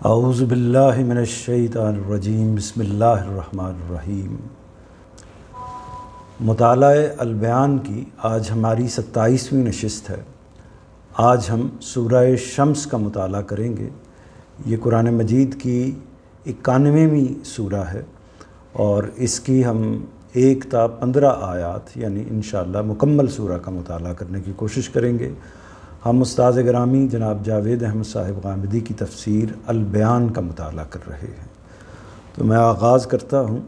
اعوذ باللہ من الشیطان الرجیم بسم اللہ الرحمن الرحیم۔ مطالعہ البیان کی آج ہماری 27ویں نشست ہے۔ آج ہم سورہ شمس کا مطالعہ کریں گے۔ یہ قرآن مجید کی 91ویں سورہ ہے اور اس کی ہم 1 تا 15 آیات یعنی انشاءاللہ مکمل سورہ کا مطالعہ کرنے کی کوشش کریں گے۔ ہم استاد گرامی جناب جاوید احمد صاحب غامدی کی تفسیر البیان کا مطالعہ کر رہے ہیں، تو میں آغاز کرتا ہوں۔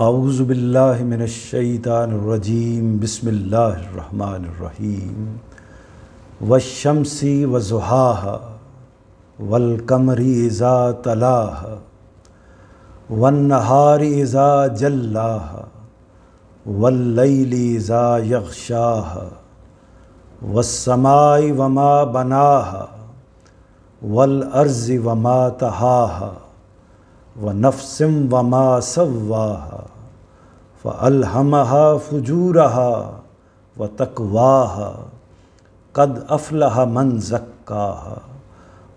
اعوذ باللہ من الشیطان الرجیم بسم اللہ الرحمن الرحیم۔ والشمس وضحاها والقمر اذا تلاها والنہار اذا جلاها واللیل اذا یغشاها والسماء وما بناها والارض وما طحاها ونفس وما سواها فألہمها فجورها وتقواها قد افلح من زکاها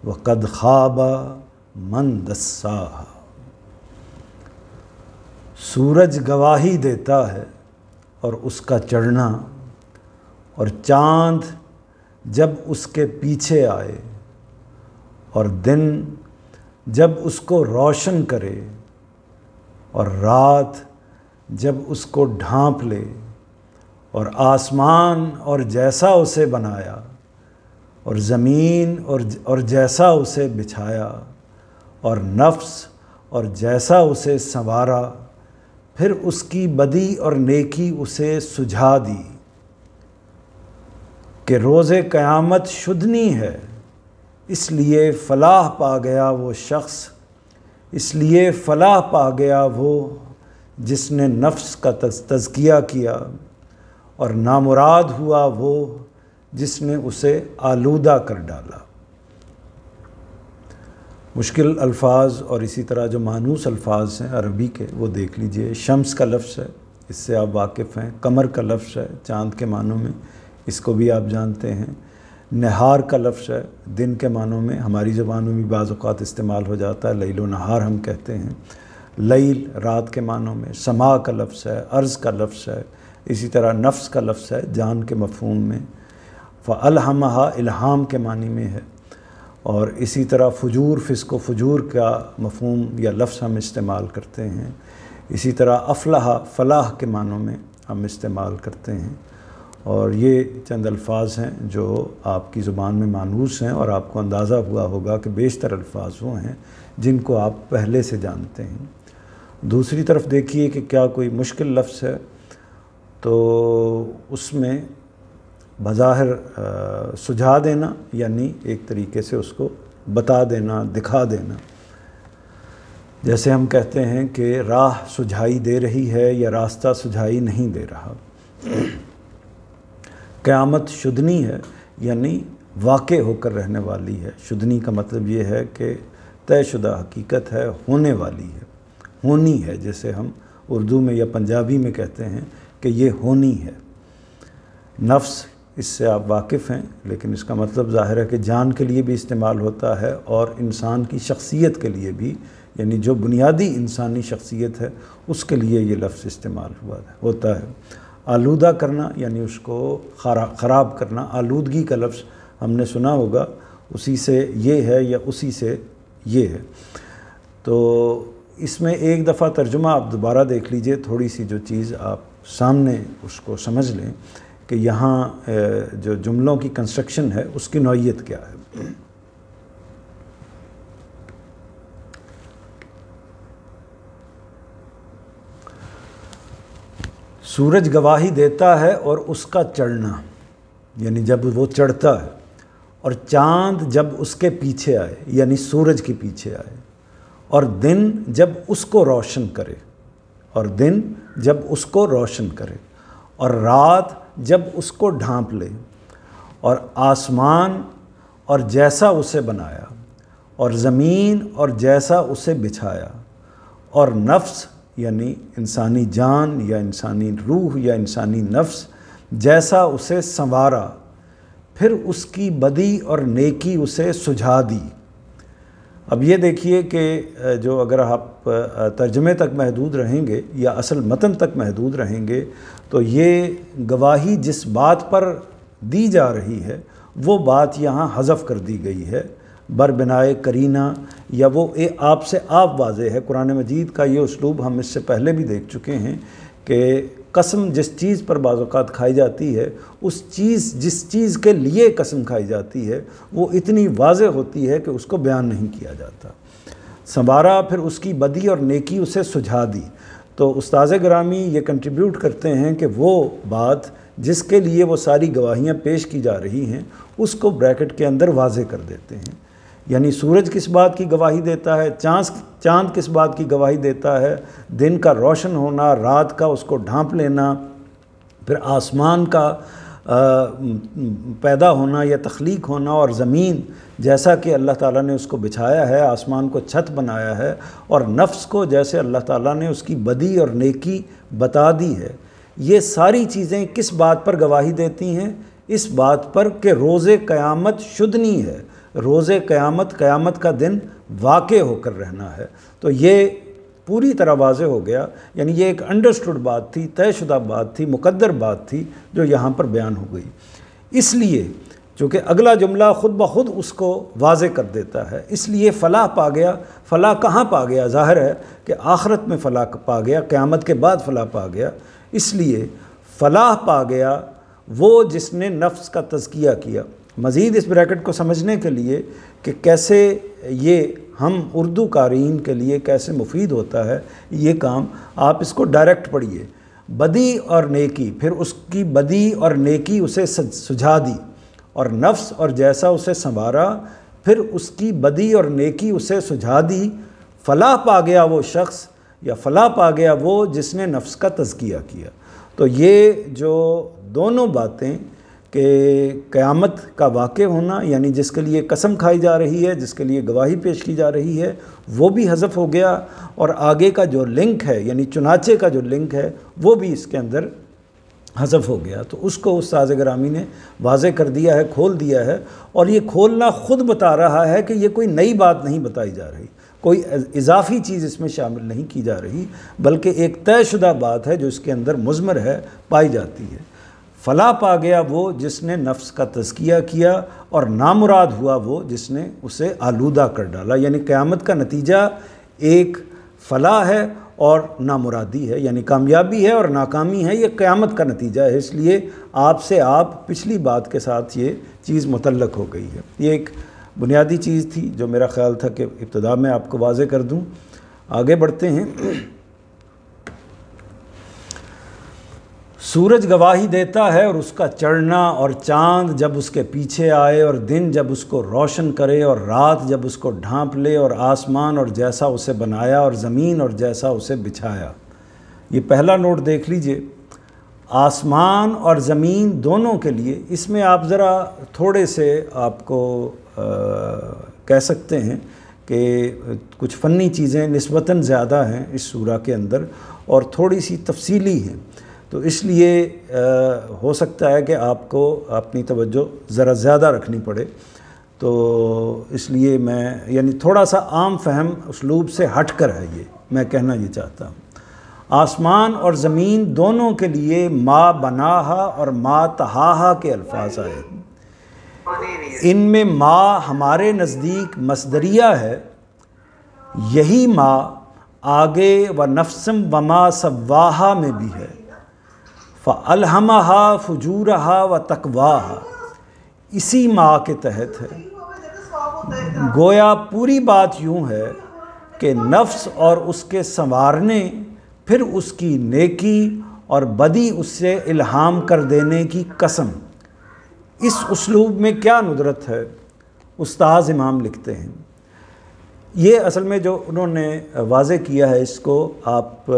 وقد خاب من دساها۔ سورج گواہی دیتا ہے اور اس کا چڑھنا، اور چاند جب اس کے پیچھے آئے، اور دن جب اس کو روشن کرے، اور رات جب اس کو ڈھانپ لے، اور آسمان اور جیسا اسے بنایا، اور زمین اور جیسا اسے بچھایا، اور نفس اور جیسا اسے سنوارا، پھر اس کی بدی اور نیکی اسے سجھا دی کہ روز قیامت شدنی ہے، اس لیے فلاح پا گیا وہ شخص، اس لیے فلاح پا گیا وہ جس نے نفس کا تزکیہ کیا، اور نامراد ہوا وہ جس نے اسے آلودہ کر ڈالا۔ مشکل الفاظ اور اسی طرح جو مانوس الفاظ ہیں عربی کے وہ دیکھ لیجئے۔ شمس کا لفظ ہے، اس سے آپ واقف ہیں۔ قمر کا لفظ ہے چاند کے معنوں میں، اس کو بھی آپ جانتے ہیں۔ نہار کا لفظ ہے دن کے معنوں میں، ہماری زبانوں میں بعض اوقات استعمال ہو جاتا ہے، لیل و نہار ہم کہتے ہیں۔ لیل رات کے معنوں میں، سما کا لفظ ہے، ارض کا لفظ ہے، اسی طرح نفس کا لفظ ہے جان کے مفہوم میں۔ فَأَلْهَمَهَا الہام کے معنی میں ہے، اور اسی طرح فجور، فسق و فجور کا مفہوم یا لفظ ہم استعمال کرتے ہیں۔ اسی طرح افلاح، فلاح کے معنوں میں ہم استعمال کرتے ہیں۔ اور یہ چند الفاظ ہیں جو آپ کی زبان میں مانوس ہیں، اور آپ کو اندازہ ہوا ہوگا کہ بیشتر الفاظ وہ ہیں جن کو آپ پہلے سے جانتے ہیں۔ دوسری طرف دیکھیے کہ کیا کوئی مشکل لفظ ہے تو اس میں بظاہر سجھا دینا یعنی ایک طریقے سے اس کو بتا دینا، دکھا دینا۔ جیسے ہم کہتے ہیں کہ راہ سجھائی دے رہی ہے یا راستہ سجھائی نہیں دے رہا۔ قیامت شدنی ہے یعنی واقع ہو کر رہنے والی ہے۔ شدنی کا مطلب یہ ہے کہ طے شدہ حقیقت ہے، ہونے والی ہے، ہونی ہے، جیسے ہم اردو میں یا پنجابی میں کہتے ہیں کہ یہ ہونی ہے۔ نفس، اس سے آپ واقف ہیں، لیکن اس کا مطلب ظاہر ہے کہ جان کے لیے بھی استعمال ہوتا ہے اور انسان کی شخصیت کے لیے بھی، یعنی جو بنیادی انسانی شخصیت ہے اس کے لیے یہ لفظ استعمال ہوتا ہے۔ آلودہ کرنا یعنی اس کو خراب کرنا، آلودگی کا لفظ ہم نے سنا ہوگا، اسی سے یہ ہے یا اسی سے یہ ہے۔ تو اس میں ایک دفعہ ترجمہ آپ دوبارہ دیکھ لیجئے، تھوڑی سی جو چیز آپ سامنے اس کو سمجھ لیں کہ یہاں جو جملوں کی کنسٹرکشن ہے اس کی نوعیت کیا ہے۔ سورج گواہی دیتا ہے اور اس کا چڑھنا یعنی جب وہ چڑھتا ہے، اور چاند جب اس کے پیچھے آئے یعنی سورج کے پیچھے آئے، اور دن جب اس کو روشن کرے، اور دن جب اس کو روشن کرے، اور رات جب اس کو ڈھانپ لے، اور آسمان اور جیسا اسے بنایا، اور زمین اور جیسا اسے بچھایا، اور نفس یعنی انسانی جان یا انسانی روح یا انسانی نفس جیسا اسے سنوارا، پھر اس کی بدی اور نیکی اسے سجھا دی۔ اب یہ دیکھیے کہ جو اگر آپ ترجمے تک محدود رہیں گے یا اصل متن تک محدود رہیں گے تو یہ گواہی جس بات پر دی جا رہی ہے وہ بات یہاں حذف کر دی گئی ہے بربنائے کرینہ، یا وہ آپ سے آپ واضح ہے۔ قرآن مجید کا یہ اسلوب ہم اس سے پہلے بھی دیکھ چکے ہیں کہ قسم جس چیز پر بعض اوقات کھائی جاتی ہے، جس چیز کے لیے قسم کھائی جاتی ہے وہ اتنی واضح ہوتی ہے کہ اس کو بیان نہیں کیا جاتا۔ سنوارا، پھر اس کی بدی اور نیکی اسے سجھا دی۔ تو استاذ گرامی یہ کنٹریبیوٹ کرتے ہیں کہ وہ بات جس کے لیے وہ ساری گواہیاں پیش کی جا رہی ہیں اس کو بریکٹ کے اندر واضح کر دیتے ہیں۔ یعنی سورج کس بات کی گواہی دیتا ہے، چاند کس بات کی گواہی دیتا ہے، دن کا روشن ہونا، رات کا اس کو ڈھانپ لینا، پھر آسمان کا پیدا ہونا یا تخلیق ہونا، اور زمین جیسا کہ اللہ تعالیٰ نے اس کو بچھایا ہے، آسمان کو چھت بنایا ہے، اور نفس کو جیسے اللہ تعالیٰ نے اس کی بدی اور نیکی بتا دی ہے۔ یہ ساری چیزیں کس بات پر گواہی دیتی ہیں؟ اس بات پر کہ روز قیامت شدنی ہے، روز قیامت کا دن واقع ہو کر رہنا ہے۔ تو یہ پوری طرح واضح ہو گیا، یعنی یہ ایک انڈرسٹوڈ بات تھی، طے شدہ بات تھی، مقدر بات تھی جو یہاں پر بیان ہو گئی۔ اس لیے چونکہ اگلا جملہ خود بخود اس کو واضح کر دیتا ہے، اس لیے فلاح پا گیا۔ فلاح کہاں پا گیا؟ ظاہر ہے کہ آخرت میں فلاح پا گیا، قیامت کے بعد فلاح پا گیا۔ اس لیے فلاح پا گیا وہ جس نے نفس کا تزکیہ کیا۔ مزید اس بریکٹ کو سمجھنے کے لیے کہ کیسے یہ ہم اردو قارئین کے لیے کیسے مفید ہوتا ہے یہ کام، آپ اس کو ڈائریکٹ پڑھیے۔ بدی اور نیکی، پھر اس کی بدی اور نیکی اسے سجھا دی، اور نفس اور جیسا اسے سنوارا، پھر اس کی بدی اور نیکی اسے سجھا دی۔ فلاح پا گیا وہ شخص یا فلاح پا گیا وہ جس نے نفس کا تزکیہ کیا۔ تو یہ جو دونوں باتیں کہ قیامت کا واقع ہونا، یعنی جس کے لیے قسم کھائی جا رہی ہے، جس کے لیے گواہی پیش کی جا رہی ہے، وہ بھی حذف ہو گیا، اور آگے کا جو لنک ہے یعنی چنانچہ کا جو لنک ہے وہ بھی اس کے اندر حذف ہو گیا۔ تو اس کو استاذ گرامی نے واضح کر دیا ہے، کھول دیا ہے، اور یہ کھولنا خود بتا رہا ہے کہ یہ کوئی نئی بات نہیں بتائی جا رہی، کوئی اضافی چیز اس میں شامل نہیں کی جا رہی، بلکہ ایک طے شدہ بات ہے جو اس کے اندر مضمر ہے، پائی جاتی ہے۔ فلاح پا گیا وہ جس نے نفس کا تزکیہ کیا، اور نامراد ہوا وہ جس نے اسے آلودہ کر ڈالا۔ یعنی قیامت کا نتیجہ ایک فلاح ہے اور نامرادی ہے، یعنی کامیابی ہے اور ناکامی ہے، یہ قیامت کا نتیجہ ہے۔ اس لیے آپ سے آپ پچھلی بات کے ساتھ یہ چیز متعلق ہو گئی ہے۔ یہ ایک بنیادی چیز تھی جو میرا خیال تھا کہ ابتدا میں آپ کو واضح کر دوں۔ آگے بڑھتے ہیں۔ سورج گواہی دیتا ہے اور اس کا چڑھنا، اور چاند جب اس کے پیچھے آئے، اور دن جب اس کو روشن کرے، اور رات جب اس کو ڈھانپ لے، اور آسمان اور جیسا اسے بنایا، اور زمین اور جیسا اسے بچھایا۔ یہ پہلا نوٹ دیکھ لیجئے، آسمان اور زمین دونوں کے لیے۔ اس میں آپ ذرا تھوڑے سے آپ کو کہہ سکتے ہیں کہ کچھ فنی چیزیں نسبتاً زیادہ ہیں اس سورہ کے اندر، اور تھوڑی سی تفصیلی ہیں، تو اس لیے ہو سکتا ہے کہ آپ کو اپنی توجہ ذرا زیادہ رکھنی پڑے۔ تو اس لیے میں یعنی تھوڑا سا عام فہم اسلوب سے ہٹ کر ہے، یہ میں کہنا یہ چاہتا ہوں۔ آسمان اور زمین دونوں کے لیے ما بناہا اور ما تہاہا کے الفاظ آئے۔ ان میں ما ہمارے نزدیک مصدریہ ہے، یہی ما آگے و نفسم وما سواہا میں بھی ہے، فَأَلْهَمَهَا فُجُورَهَا وَتَقْوَاهَا، اسی ماں کے تحت ہے۔ گویا پوری بات یوں ہے کہ نفس اور اس کے سنوارنے، پھر اس کی نیکی اور بدی اس سے الہام کر دینے کی قسم۔ اس اسلوب میں کیا ندرت ہے؟ استاذ امام لکھتے ہیں، یہ اصل میں جو انہوں نے واضح کیا ہے، اس کو آپ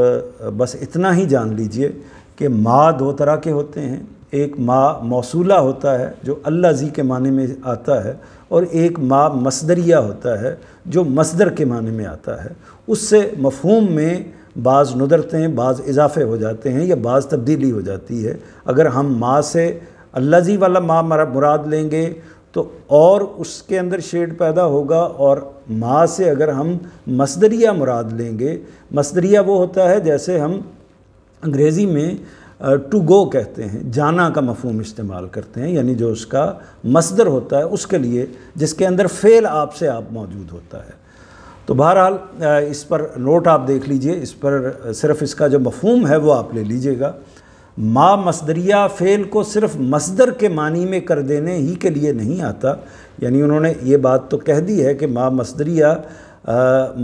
بس اتنا ہی جان لیجئے کہ ما دو طرح کے ہوتے ہیں۔ ایک ما موصولہ ہوتا ہے جو الذی کے معنی میں آتا ہے، اور ایک ما مصدریہ ہوتا ہے جو مصدر کے معنی میں آتا ہے۔ اس سے مفہوم میں بعض ندرتیں، بعض اضافے ہو جاتے ہیں یا بعض تبدیلی ہو جاتی ہے۔ اگر ہم ما سے الذی والا ما مراد لیں گے تو اور اس کے اندر شیڈ پیدا ہوگا، اور ما سے اگر ہم مصدریہ مراد لیں گے، مصدریہ وہ ہوتا ہے جیسے ہم انگریزی میں ٹو گو کہتے ہیں، جانا کا مفہوم استعمال کرتے ہیں، یعنی جو اس کا مصدر ہوتا ہے اس کے لیے جس کے اندر فعل آپ سے آپ موجود ہوتا ہے۔ تو بہرحال اس پر نوٹ آپ دیکھ لیجئے، اس پر صرف اس کا جو مفہوم ہے وہ آپ لے لیجئے گا۔ ما مصدریہ فعل کو صرف مصدر کے معنی میں کر دینے ہی کے لیے نہیں آتا، یعنی انہوں نے یہ بات تو کہہ دی ہے کہ ما مصدریہ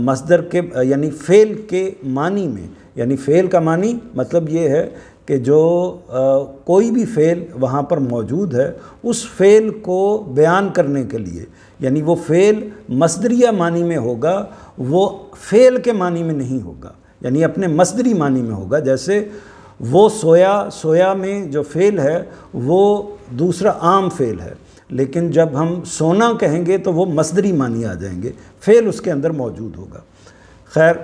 مصدر کے یعنی فعل کے معنی میں، یعنی فعل کا معنی مطلب یہ ہے کہ جو کوئی بھی فعل وہاں پر موجود ہے اس فعل کو بیان کرنے کے لیے، یعنی وہ فعل مصدریہ معنی میں ہوگا، وہ فعل کے معنی میں نہیں ہوگا، یعنی اپنے مصدری معنی میں ہوگا۔ جیسے وہ سویا، سویا میں جو فعل ہے وہ دوسرا عام فعل ہے، لیکن جب ہم سونا کہیں گے تو وہ مصدری معنی آ جائیں گے، فعل اس کے اندر موجود ہوگا۔ خیر،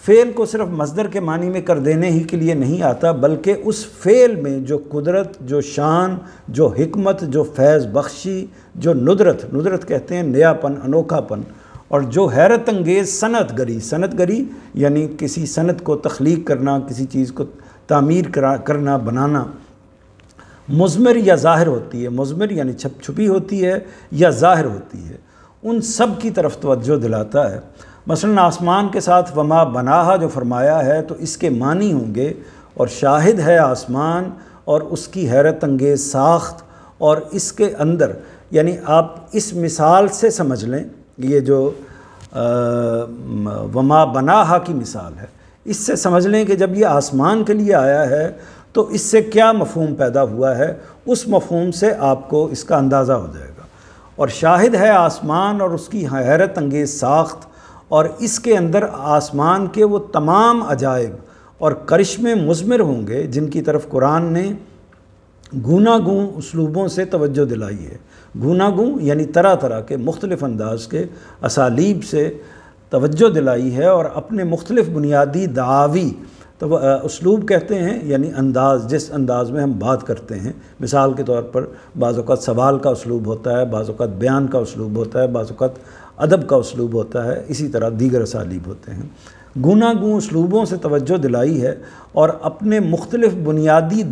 فعل کو صرف مصدر کے معنی میں کر دینے ہی کے لیے نہیں آتا، بلکہ اس فعل میں جو قدرت، جو شان، جو حکمت، جو فیض بخشی، جو ندرت کہتے ہیں نیا پن، انوکھا پن، اور جو حیرت انگیز صنعت گری، صنعت گری یعنی کسی صنعت کو تخلیق کرنا، کسی چیز کو تعمیر کرنا، بنانا، مضمر یا ظاہر ہوتی ہے، مضمر یعنی چھپی ہوتی ہے یا ظاہر ہوتی ہے، ان سب کی طرف توجہ دلاتا ہے۔ مثلا آسمان کے ساتھ وما بناہا جو فرمایا ہے تو اس کے معنی ہوں گے، اور شاہد ہے آسمان اور اس کی حیرت انگیز ساخت، اور اس کے اندر یعنی آپ اس مثال سے سمجھ لیں، یہ جو وما بناہا کی مثال ہے، اس سے سمجھ لیں کہ جب یہ آسمان کے لیے آیا ہے تو اس سے کیا مفہوم پیدا ہوا ہے، اس مفہوم سے آپ کو اس کا اندازہ ہو جائے گا۔ اور شاہد ہے آسمان اور اس کی حیرت انگیز ساخت، اور اس کے اندر آسمان کے وہ تمام عجائب اور کرشمے مضمر ہوں گے جن کی طرف قرآن نے گوناگوں اسلوبوں سے توجہ دلائی ہے۔ گوناگوں یعنی طرح طرح کے مختلف انداز کے اسالیب سے توجہ دلائی ہے، اور اپنے مختلف بنیادی دعاوی تو اسلوب کہتے ہیں یعنی انداز، جس انداز میں ہم بات کرتے ہیں۔ مثال کے طور پر بعض اوقات سوال کا اسلوب ہوتا ہے، بعض اوقات بیان کا اسلوب ہوتا ہے، بعض اوقات ادب کا اسلوب ہوتا ہے، اسی طرح دیگر اسالیب ہوتے ہیں۔ گوناگوں اسلوبوں سے توجہ دلائی ہے، اور اپنے مختلف بنیادی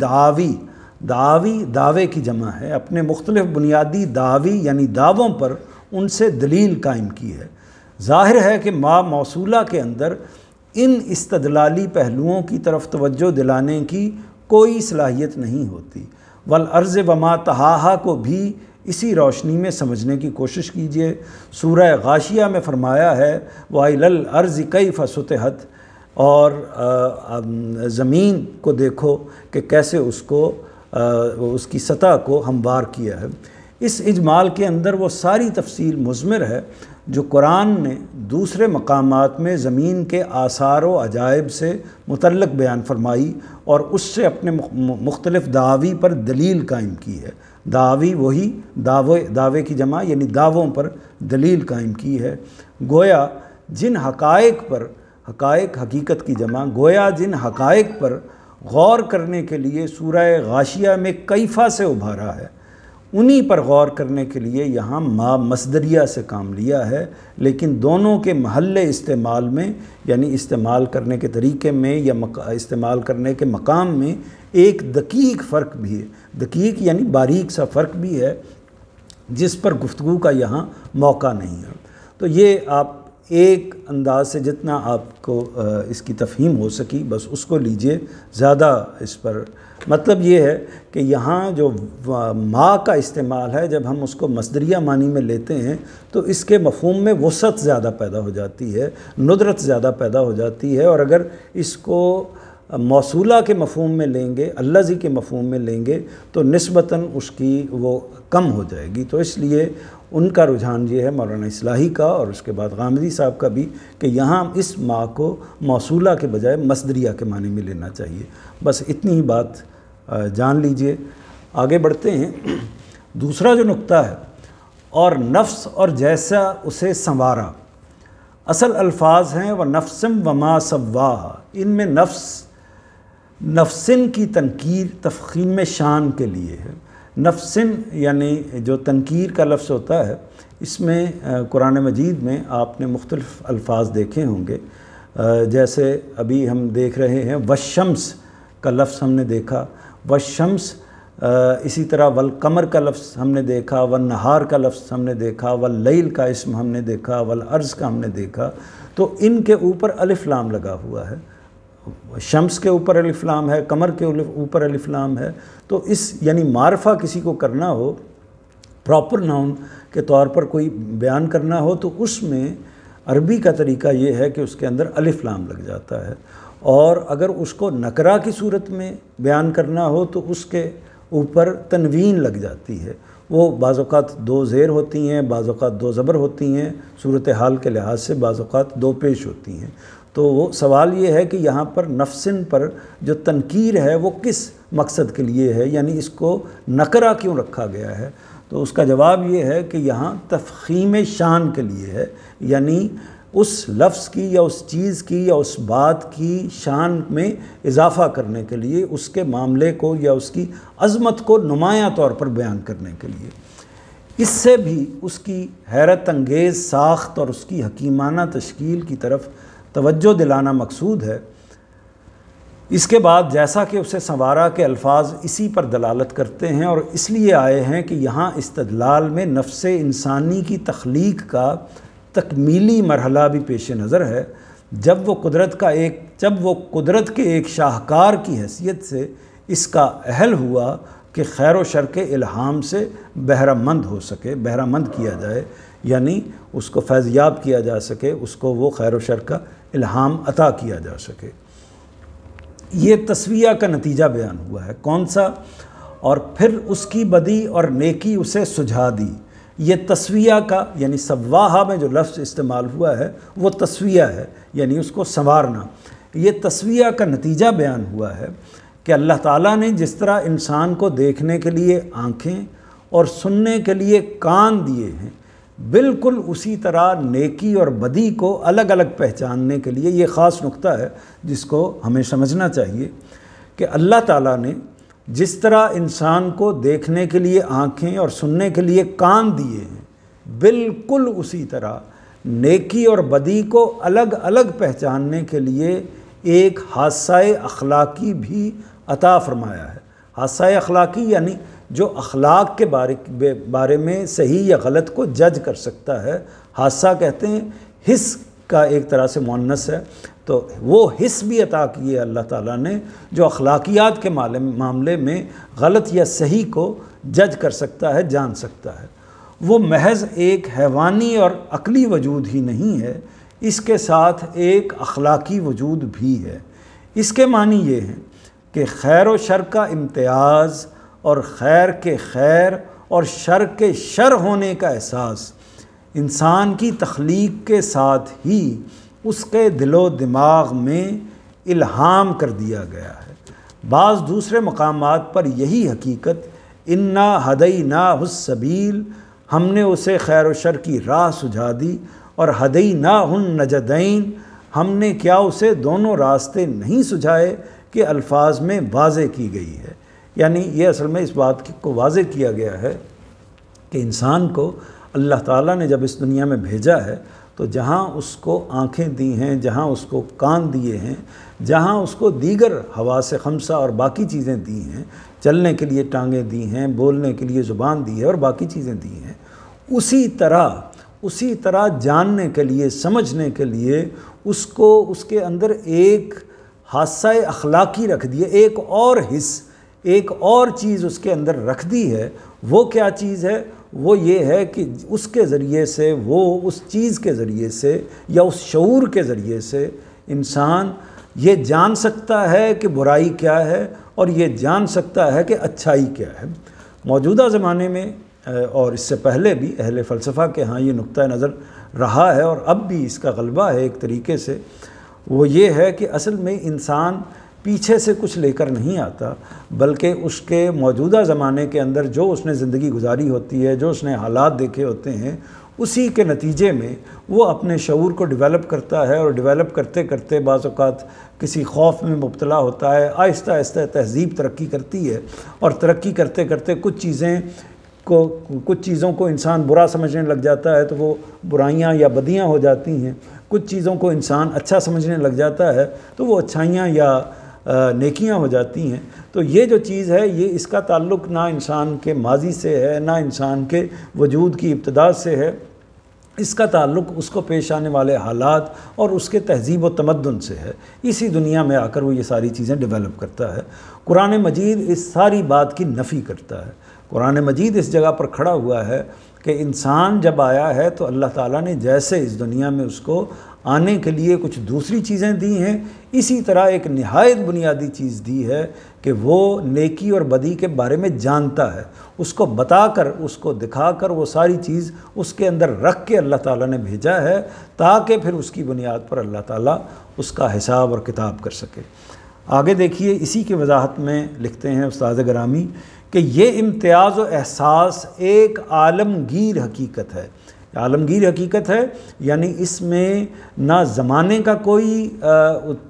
دعوے کی جمع ہے، اپنے مختلف بنیادی دعوی یعنی دعووں پر ان سے دلیل قائم کی ہے۔ ظاہر ہے کہ ما موصولہ کے اندر ان استدلالی پہلوؤں کی طرف توجہ دلانے کی کوئی صلاحیت نہیں ہوتی۔ والارض وما طحاہا کو بھی اسی روشنی میں سمجھنے کی کوشش کیجئے۔ سورہ غاشیہ میں فرمایا ہے وَإِلَى الْأَرْضِ كَيْفَ سُطِحَتْ، اور زمین کو دیکھو کہ کیسے اس کی سطح کو ہموار کیا ہے۔ اس اجمال کے اندر وہ ساری تفصیل مضمر ہے جو قرآن نے دوسرے مقامات میں زمین کے آثار و عجائب سے متعلق بیان فرمائی، اور اس سے اپنے مختلف دعاوی پر دلیل قائم کی ہے۔ دعوی وہی دعوے کی جمع یعنی دعووں پر دلیل قائم کی ہے۔ گویا جن حقیقت کی جمع، گویا جن حقائق پر غور کرنے کے لیے سورہ غاشیہ میں کیفا سے ابھارا ہے، انہی پر غور کرنے کے لیے یہاں ما مصدریہ سے کام لیا ہے، لیکن دونوں کے محل استعمال میں یعنی استعمال کرنے کے طریقے میں یا استعمال کرنے کے مقام میں ایک دقیق فرق بھی ہے، دقیق یعنی باریک سا فرق بھی ہے جس پر گفتگو کا یہاں موقع نہیں ہے۔ تو یہ آپ ایک انداز سے جتنا آپ کو اس کی تفہیم ہو سکی بس اس کو لیجئے، زیادہ اس پر مطلب یہ ہے کہ یہاں جو ما کا استعمال ہے جب ہم اس کو مصدریہ معنی میں لیتے ہیں تو اس کے مفہوم میں وسعت زیادہ پیدا ہو جاتی ہے، ندرت زیادہ پیدا ہو جاتی ہے، اور اگر اس کو موصولہ کے مفہوم میں لیں گے، الذی کے مفہوم میں لیں گے تو نسبتاً اس کی وہ کم ہو جائے گی۔ تو اس لیے ان کا رجحان یہ ہے، مولانا اصلاحی کا اور اس کے بعد غامدی صاحب کا بھی، کہ یہاں اس ما کو موصولہ کے بجائے مصدریہ کے معنی میں لینا چاہیے۔ بس اتنی ہی بات جان لیجئے۔ آگے بڑھتے ہیں۔ دوسرا جو نقطہ ہے، اور نفس اور جیسا اسے سنوارا، اصل الفاظ ہیں وَنَفْسٍ وَمَا سَوَّاهَا، ان میں نفسن کی تنکیر تفخیم شان کے لیے ہے، نفسن یعنی جو تنکیر کا لفظ ہوتا ہے، اس میں قرآن مجید میں آپ نے مختلف الفاظ دیکھے ہوں گے، جیسے ابھی ہم دیکھ رہے ہیں والشمس کا لفظ ہم نے دیکھا، والشمس، اسی طرح والقمر کا لفظ ہم نے دیکھا، والنہار کا لفظ ہم نے دیکھا، واللیل کا اسم ہم نے دیکھا، والارض کا ہم نے دیکھا، تو ان کے اوپر الف لام لگا ہوا ہے، شمس کے اوپر الف لام ہے، قمر کے اوپر الف لام ہے۔ تو اس یعنی معرفہ کسی کو کرنا ہو، پراپر ناؤن کے طور پر کوئی بیان کرنا ہو، تو اس میں عربی کا طریقہ یہ ہے کہ اس کے اندر الف لام لگ جاتا ہے، اور اگر اس کو نکرہ کی صورت میں بیان کرنا ہو تو اس کے اوپر تنوین لگ جاتی ہے۔ وہ بعض اوقات 2 زیر ہوتی ہیں، بعض اوقات 2 زبر ہوتی ہیں، صورتحال کے لحاظ سے بعض اوقات 2 پیش ہوتی ہیں۔ تو وہ سوال یہ ہے کہ یہاں پر نفسن پر جو تنکیر ہے وہ کس مقصد کے لیے ہے، یعنی اس کو نکرہ کیوں رکھا گیا ہے؟ تو اس کا جواب یہ ہے کہ یہاں تفخیم شان کے لیے ہے، یعنی اس لفظ کی یا اس چیز کی یا اس بات کی شان میں اضافہ کرنے کے لیے، اس کے معاملے کو یا اس کی عظمت کو نمایاں طور پر بیان کرنے کے لیے۔ اس سے بھی اس کی حیرت انگیز ساخت اور اس کی حکیمانہ تشکیل کی طرف توجہ دلانا مقصود ہے۔ اس کے بعد جیسا کہ اسے سنوارا کے الفاظ اسی پر دلالت کرتے ہیں، اور اس لیے آئے ہیں کہ یہاں استدلال میں نفس انسانی کی تخلیق کا تکمیلی مرحلہ بھی پیش نظر ہے، جب وہ قدرت کے ایک شاہکار کی حیثیت سے اس کا اہل ہوا کہ خیر و شر کے الہام سے بہرہ مند ہو سکے، بہرہ مند کیا جائے، یعنی اس کو فیضیاب کیا جا سکے، اس کو وہ خیر و شر کا الہام عطا کیا جا سکے۔ یہ تسویہ کا نتیجہ بیان ہوا ہے، کون سا؟ اور پھر اس کی بدی اور نیکی اسے سجھا دی۔ یہ تسویہ کا یعنی سواہا میں جو لفظ استعمال ہوا ہے وہ تسویہ ہے، یعنی اس کو سنوارنا۔ یہ تسویہ کا نتیجہ بیان ہوا ہے کہ اللہ تعالیٰ نے جس طرح انسان کو دیکھنے کے لیے آنکھیں اور سننے کے لیے کان دیے ہیں، بالکل اسی طرح نیکی اور بدی کو الگ الگ پہچاننے کے لیے، یہ خاص نقطہ ہے جس کو ہمیں سمجھنا چاہیے کہ اللہ تعالیٰ نے جس طرح انسان کو دیکھنے کے لیے آنکھیں اور سننے کے لیے کان دیے ہیں، بالکل اسی طرح نیکی اور بدی کو الگ الگ پہچاننے کے لیے ایک حادثہ اخلاقی بھی عطا فرمایا ہے۔ حادثہ اخلاقی یعنی جو اخلاق کے بارے میں صحیح یا غلط کو جج کر سکتا ہے۔ حادثہ کہتے ہیں، حس کا ایک طرح سے مؤنث ہے، تو وہ حس بھی عطا کیے اللہ تعالیٰ نے جو اخلاقیات کے معاملے میں غلط یا صحیح کو جج کر سکتا ہے، جان سکتا ہے۔ وہ محض ایک حیوانی اور عقلی وجود ہی نہیں ہے، اس کے ساتھ ایک اخلاقی وجود بھی ہے۔ اس کے معنی یہ ہیں کہ خیر و شر کا امتیاز اور خیر کے خیر اور شر کے شر ہونے کا احساس انسان کی تخلیق کے ساتھ ہی اس کے دل و دماغ میں الہام کر دیا گیا ہے۔ بعض دوسرے مقامات پر یہی حقیقت انا ہدیناہ السبیل، ہم نے اسے خیر و شر کی راہ سجھا دی، اور ہدیناہ النجدین، ہم نے کیا اسے دونوں راستے نہیں سجھائے، کہ الفاظ میں واضح کی گئی ہے۔ یعنی یہ اصل میں اس بات کو واضح کیا گیا ہے کہ انسان کو اللہ تعالیٰ نے جب اس دنیا میں بھیجا ہے تو جہاں اس کو آنکھیں دی ہیں، جہاں اس کو کان دیے ہیں، جہاں اس کو دیگر حواس خمسہ اور باقی چیزیں دی ہیں، چلنے کے لیے ٹانگیں دی ہیں، بولنے کے لیے زبان دی ہے اور باقی چیزیں دی ہیں، اسی طرح جاننے کے لیے، سمجھنے کے لیے اس کو اس کے اندر ایک حادثہ اخلاقی رکھ دیے، ایک اور حص، ایک اور چیز اس کے اندر رکھ دی ہے۔ وہ کیا چیز ہے؟ وہ یہ ہے کہ اس کے ذریعے سے، وہ اس چیز کے ذریعے سے یا اس شعور کے ذریعے سے انسان یہ جان سکتا ہے کہ برائی کیا ہے اور یہ جان سکتا ہے کہ اچھائی کیا ہے۔ موجودہ زمانے میں اور اس سے پہلے بھی اہل فلسفہ کے ہاں یہ نقطہ نظر رہا ہے اور اب بھی اس کا غلبہ ہے ایک طریقے سے، وہ یہ ہے کہ اصل میں انسان پیچھے سے کچھ لے کر نہیں آتا، بلکہ اس کے موجودہ زمانے کے اندر جو اس نے زندگی گزاری ہوتی ہے، جو اس نے حالات دیکھے ہوتے ہیں، اسی کے نتیجے میں وہ اپنے شعور کو ڈیولپ کرتا ہے، اور ڈیولپ کرتے کرتے بعض اوقات کسی خوف میں مبتلا ہوتا ہے، آہستہ آہستہ تہذیب ترقی کرتی ہے، اور ترقی کرتے کرتے کچھ چیزوں کو انسان برا سمجھنے لگ جاتا ہے تو وہ برائیاں یا بدیاں ہو جاتی ہیں، کچھ چیزوں کو انسان اچھا سمجھنے لگ جاتا ہے تو وہ اچھائیاں یا نیکیاں ہو جاتی ہیں۔ تو یہ جو چیز ہے، یہ اس کا تعلق نہ انسان کے ماضی سے ہے، نہ انسان کے وجود کی ابتدا سے ہے، اس کا تعلق اس کو پیش آنے والے حالات اور اس کے تہذیب و تمدن سے ہے۔ اسی دنیا میں آ کر وہ یہ ساری چیزیں ڈیولپ کرتا ہے۔ قرآن مجید اس ساری بات کی نفی کرتا ہے۔ قرآن مجید اس جگہ پر کھڑا ہوا ہے کہ انسان جب آیا ہے تو اللہ تعالیٰ نے جیسے اس دنیا میں اس کو آنے کے لیے کچھ دوسری چیزیں دی ہیں، اسی طرح ایک نہایت بنیادی چیز دی ہے کہ وہ نیکی اور بدی کے بارے میں جانتا ہے، اس کو بتا کر، اس کو دکھا کر، وہ ساری چیز اس کے اندر رکھ کے اللہ تعالیٰ نے بھیجا ہے تاکہ پھر اس کی بنیاد پر اللہ تعالیٰ اس کا حساب اور کتاب کر سکے۔ آگے دیکھیے، اسی کی وضاحت میں لکھتے ہیں استاد گرامی کہ یہ امتیاز و احساس ایک عالمگیر حقیقت ہے۔ عالمگیر حقیقت ہے یعنی اس میں نہ زمانے کا کوئی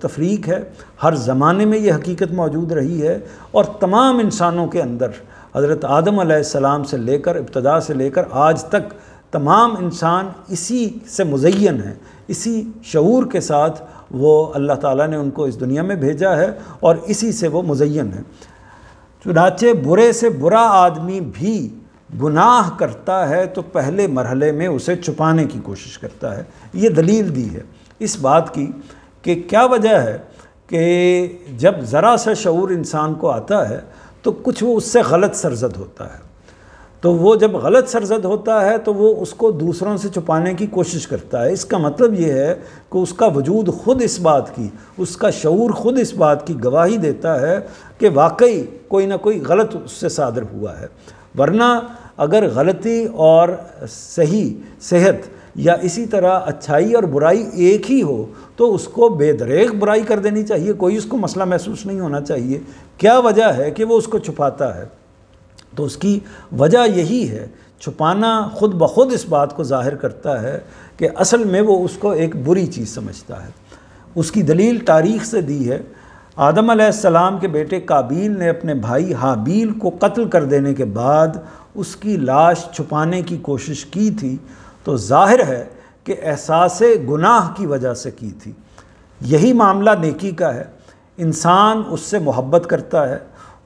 تفریق ہے، ہر زمانے میں یہ حقیقت موجود رہی ہے، اور تمام انسانوں کے اندر حضرت آدم علیہ السلام سے لے کر، ابتدا سے لے کر آج تک تمام انسان اسی سے مزین ہیں، اسی شعور کے ساتھ وہ اللہ تعالیٰ نے ان کو اس دنیا میں بھیجا ہے اور اسی سے وہ مزین ہیں۔ چنانچہ برے سے برا آدمی بھی گناہ کرتا ہے تو پہلے مرحلے میں اسے چھپانے کی کوشش کرتا ہے۔ یہ دلیل دی ہے اس بات کی کہ کیا وجہ ہے کہ جب ذرا سا شعور انسان کو آتا ہے تو کچھ وہ اس سے غلط سرزد ہوتا ہے، تو وہ جب غلط سرزد ہوتا ہے تو وہ اس کو دوسروں سے چھپانے کی کوشش کرتا ہے۔ اس کا مطلب یہ ہے کہ اس کا وجود خود اس بات کی، اس کا شعور خود اس بات کی گواہی دیتا ہے کہ واقعی کوئی نہ کوئی غلط اس سے صادر ہوا ہے، ورنہ اگر غلطی اور صحت یا اسی طرح اچھائی اور برائی ایک ہی ہو تو اس کو بے دریغ برائی کر دینی چاہیے، کوئی اس کو مسئلہ محسوس نہیں ہونا چاہیے۔ کیا وجہ ہے کہ وہ اس کو چھپاتا ہے؟ تو اس کی وجہ یہی ہے، چھپانا خود بخود اس بات کو ظاہر کرتا ہے کہ اصل میں وہ اس کو ایک بری چیز سمجھتا ہے۔ اس کی دلیل تاریخ سے دی ہے۔ آدم علیہ السلام کے بیٹے قابیل نے اپنے بھائی حابیل کو قتل کر دینے کے بعد اس کی لاش چھپانے کی کوشش کی تھی، تو ظاہر ہے کہ احساس گناہ کی وجہ سے کی تھی۔ یہی معاملہ نیکی کا ہے۔ انسان اس سے محبت کرتا ہے،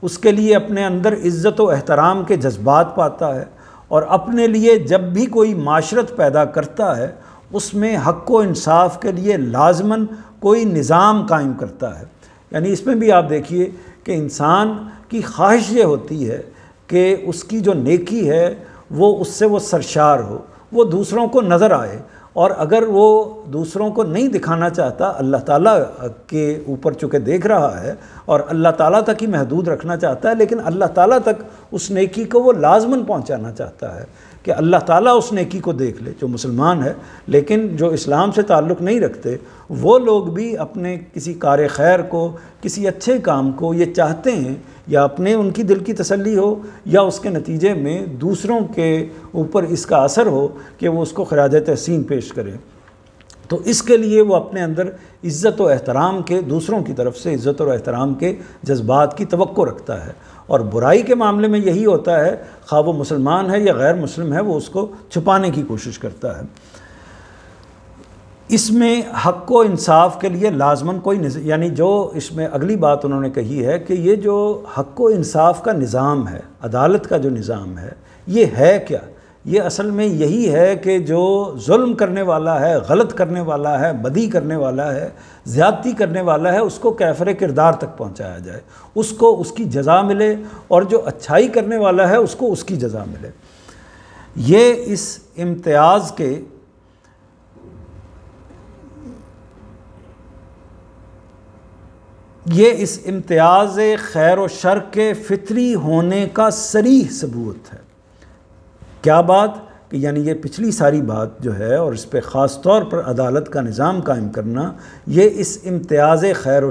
اس کے لیے اپنے اندر عزت و احترام کے جذبات پاتا ہے، اور اپنے لیے جب بھی کوئی معاشرت پیدا کرتا ہے اس میں حق و انصاف کے لیے لازماً کوئی نظام قائم کرتا ہے۔ یعنی اس میں بھی آپ دیکھیے کہ انسان کی خواہش یہ ہوتی ہے کہ اس کی جو نیکی ہے وہ اس سے وہ سرشار ہو، وہ دوسروں کو نظر آئے، اور اگر وہ دوسروں کو نہیں دکھانا چاہتا، اللہ تعالیٰ کے اوپر چونکہ دیکھ رہا ہے اور اللہ تعالیٰ تک ہی محدود رکھنا چاہتا ہے، لیکن اللہ تعالیٰ تک اس نیکی کو وہ لازماً پہنچانا چاہتا ہے کہ اللہ تعالیٰ اس نیکی کو دیکھ لے۔ جو مسلمان ہے لیکن جو اسلام سے تعلق نہیں رکھتے، وہ لوگ بھی اپنے کسی کار خیر کو، کسی اچھے کام کو یہ چاہتے ہیں، یا اپنے ان کی دل کی تسلی ہو یا اس کے نتیجے میں دوسروں کے اوپر اس کا اثر ہو کہ وہ اس کو خراج تحسین پیش کرے۔ تو اس کے لیے وہ اپنے اندر عزت و احترام کے، دوسروں کی طرف سے عزت اور احترام کے جذبات کی توقع رکھتا ہے، اور برائی کے معاملے میں یہی ہوتا ہے، خواہ وہ مسلمان ہے یا غیر مسلم ہے، وہ اس کو چھپانے کی کوشش کرتا ہے۔ اس میں حق و انصاف کے لیے لازماً کوئی یعنی جو اس میں اگلی بات انہوں نے کہی ہے کہ یہ جو حق و انصاف کا نظام ہے، عدالت کا جو نظام ہے، یہ ہے کیا؟ یہ اصل میں یہی ہے کہ جو ظلم کرنے والا ہے، غلط کرنے والا ہے، بدی کرنے والا ہے، زیادتی کرنے والا ہے، اس کو کیفر کردار تک پہنچایا جائے، اس کو اس کی جزا ملے، اور جو اچھائی کرنے والا ہے اس کو اس کی جزا ملے۔ یہ اس امتیاز خیر و شر کے فطری ہونے کا صریح ثبوت ہے۔ کیا بات؟ کہ یعنی یہ پچھلی ساری بات جو ہے، اور اس پہ خاص طور پر عدالت کا نظام قائم کرنا، یہ اس امتیاز خیر و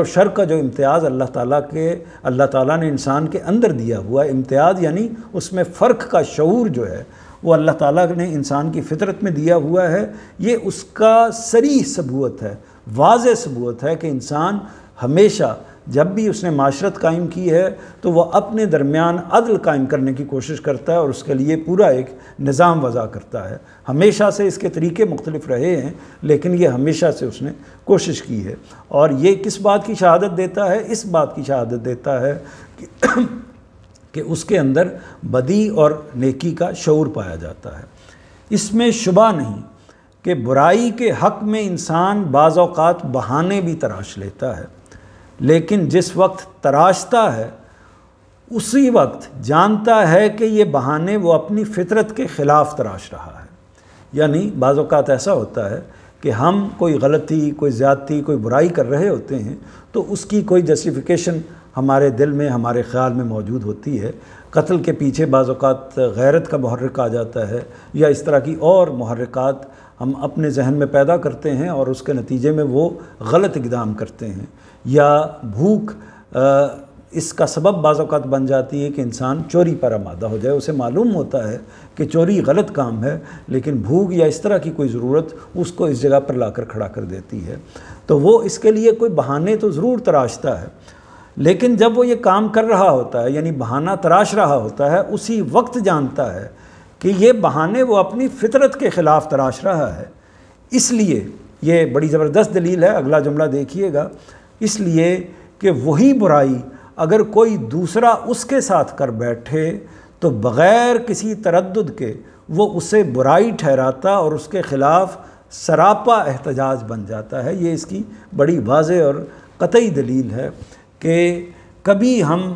شر کا جو امتیاز اللہ تعالیٰ نے انسان کے اندر دیا ہوا امتیاز، یعنی اس میں فرق کا شعور جو ہے، وہ اللہ تعالیٰ نے انسان کی فطرت میں دیا ہوا ہے، یہ اس کا صریح ثبوت ہے، واضح ثبوت ہے کہ انسان ہمیشہ جب بھی اس نے معاشرت قائم کی ہے تو وہ اپنے درمیان عدل قائم کرنے کی کوشش کرتا ہے اور اس کے لیے پورا ایک نظام وضع کرتا ہے۔ ہمیشہ سے اس کے طریقے مختلف رہے ہیں، لیکن یہ ہمیشہ سے اس نے کوشش کی ہے، اور یہ کس بات کی شہادت دیتا ہے؟ اس بات کی شہادت دیتا ہے کہ اس کے اندر بدی اور نیکی کا شعور پایا جاتا ہے۔ اس میں شبہ نہیں کہ برائی کے حق میں انسان بعض اوقات بہانے بھی تراش لیتا ہے، لیکن جس وقت تراشتا ہے اسی وقت جانتا ہے کہ یہ بہانے وہ اپنی فطرت کے خلاف تراش رہا ہے۔ یعنی بعض اوقات ایسا ہوتا ہے کہ ہم کوئی غلطی، کوئی زیادتی، کوئی برائی کر رہے ہوتے ہیں تو اس کی کوئی جسٹیفیکیشن ہمارے دل میں، ہمارے خیال میں موجود ہوتی ہے۔ قتل کے پیچھے بعض اوقات غیرت کا محرک آ جاتا ہے، یا اس طرح کی اور محرکات ہم اپنے ذہن میں پیدا کرتے ہیں اور اس کے نتیجے میں وہ غلط اقدام کرتے ہیں، یا بھوک اس کا سبب بعض اوقات بن جاتی ہے کہ انسان چوری پر آمادہ ہو جائے۔ اسے معلوم ہوتا ہے کہ چوری غلط کام ہے، لیکن بھوک یا اس طرح کی کوئی ضرورت اس کو اس جگہ پر لا کر کھڑا کر دیتی ہے، تو وہ اس کے لیے کوئی بہانے تو ضرور تراشتا ہے، لیکن جب وہ یہ کام کر رہا ہوتا ہے، یعنی بہانہ تراش رہا ہوتا ہے، اسی وقت جانتا ہے کہ یہ بہانے وہ اپنی فطرت کے خلاف تراش رہا ہے۔ اس لیے یہ بڑی زبردست دلیل ہے، اگلا جملہ دیکھیے گا، اس لیے کہ وہی برائی اگر کوئی دوسرا اس کے ساتھ کر بیٹھے تو بغیر کسی تردد کے وہ اسے برائی ٹھہراتا اور اس کے خلاف سراپا احتجاج بن جاتا ہے۔ یہ اس کی بڑی واضح اور قطعی دلیل ہے کہ کبھی ہم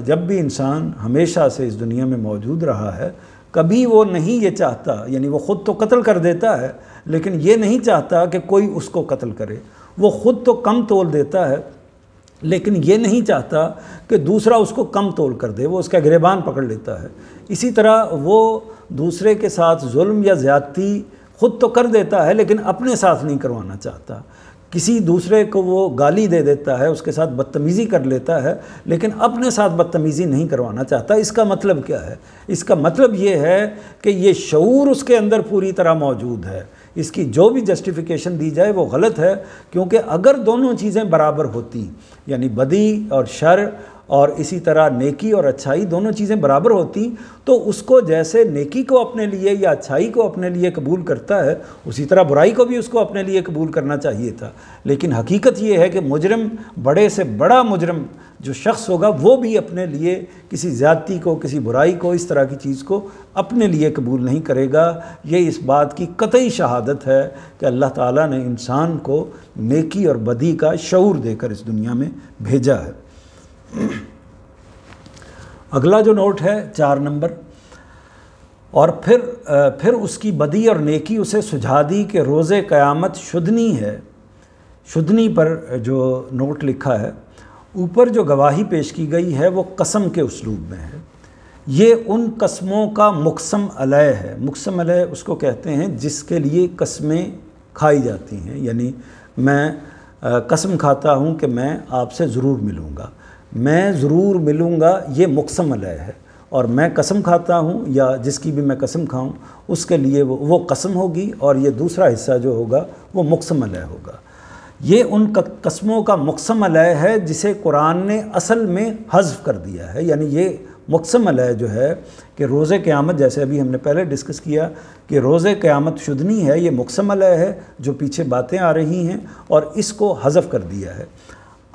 جب بھی انسان ہمیشہ سے اس دنیا میں موجود رہا ہے، کبھی وہ نہیں یہ چاہتا، یعنی وہ خود تو قتل کر دیتا ہے لیکن یہ نہیں چاہتا کہ کوئی اس کو قتل کرے، وہ خود تو کم تول دیتا ہے لیکن یہ نہیں چاہتا کہ دوسرا اس کو کم تول کر دے، وہ اس کا گریبان پکڑ لیتا ہے۔ اسی طرح وہ دوسرے کے ساتھ ظلم یا زیادتی خود تو کر دیتا ہے لیکن اپنے ساتھ نہیں کروانا چاہتا، کسی دوسرے کو وہ گالی دے دیتا ہے، اس کے ساتھ بدتمیزی کر لیتا ہے لیکن اپنے ساتھ بدتمیزی نہیں کروانا چاہتا۔ اس کا مطلب کیا ہے؟ اس کا مطلب یہ ہے کہ یہ شعور اس کے اندر پوری طرح موجود ہے۔ اس کی جو بھی جسٹیفیکیشن دی جائے وہ غلط ہے، کیونکہ اگر دونوں چیزیں برابر ہوتی، یعنی بدی اور شر اور اسی طرح نیکی اور اچھائی دونوں چیزیں برابر ہوتی، تو اس کو جیسے نیکی کو اپنے لیے یا اچھائی کو اپنے لیے قبول کرتا ہے، اسی طرح برائی کو بھی اس کو اپنے لیے قبول کرنا چاہیے تھا۔ لیکن حقیقت یہ ہے کہ مجرم، بڑے سے بڑا مجرم جو شخص ہوگا، وہ بھی اپنے لیے کسی زیادتی کو، کسی برائی کو، اس طرح کی چیز کو اپنے لیے قبول نہیں کرے گا۔ یہ اس بات کی قطعی شہادت ہے کہ اللہ تعالیٰ نے انسان کو نیکی اور بدی کا شعور دے کر اس دنیا میں بھیجا ہے۔ اگلا جو نوٹ ہے 4 نمبر، اور پھر اس کی بدی اور نیکی اسے سجھا دی کہ روز قیامت شدنی ہے۔ شدنی پر جو نوٹ لکھا ہے، اوپر جو گواہی پیش کی گئی ہے وہ قسم کے اسلوب میں ہے۔ یہ ان قسموں کا مقسم علیہ ہے۔ مقسم علیہ اس کو کہتے ہیں جس کے لیے قسمیں کھائی جاتی ہیں، یعنی میں قسم کھاتا ہوں کہ میں آپ سے ضرور ملوں گا، میں ضرور ملوں گا، یہ مقسم علیہ ہے، اور میں قسم کھاتا ہوں یا جس کی بھی میں قسم کھاؤں اس کے لیے وہ قسم ہوگی، اور یہ دوسرا حصہ جو ہوگا وہ مقسم علیہ ہوگا۔ یہ ان قسموں کا مقسم علیہ ہے جسے قرآن نے اصل میں حذف کر دیا ہے۔ یعنی یہ مقسم علیہ جو ہے کہ روز قیامت، جیسے ابھی ہم نے پہلے ڈسکس کیا کہ روز قیامت شدنی ہے، یہ مقسم علیہ ہے جو پیچھے باتیں آ رہی ہیں، اور اس کو حذف کر دیا ہے۔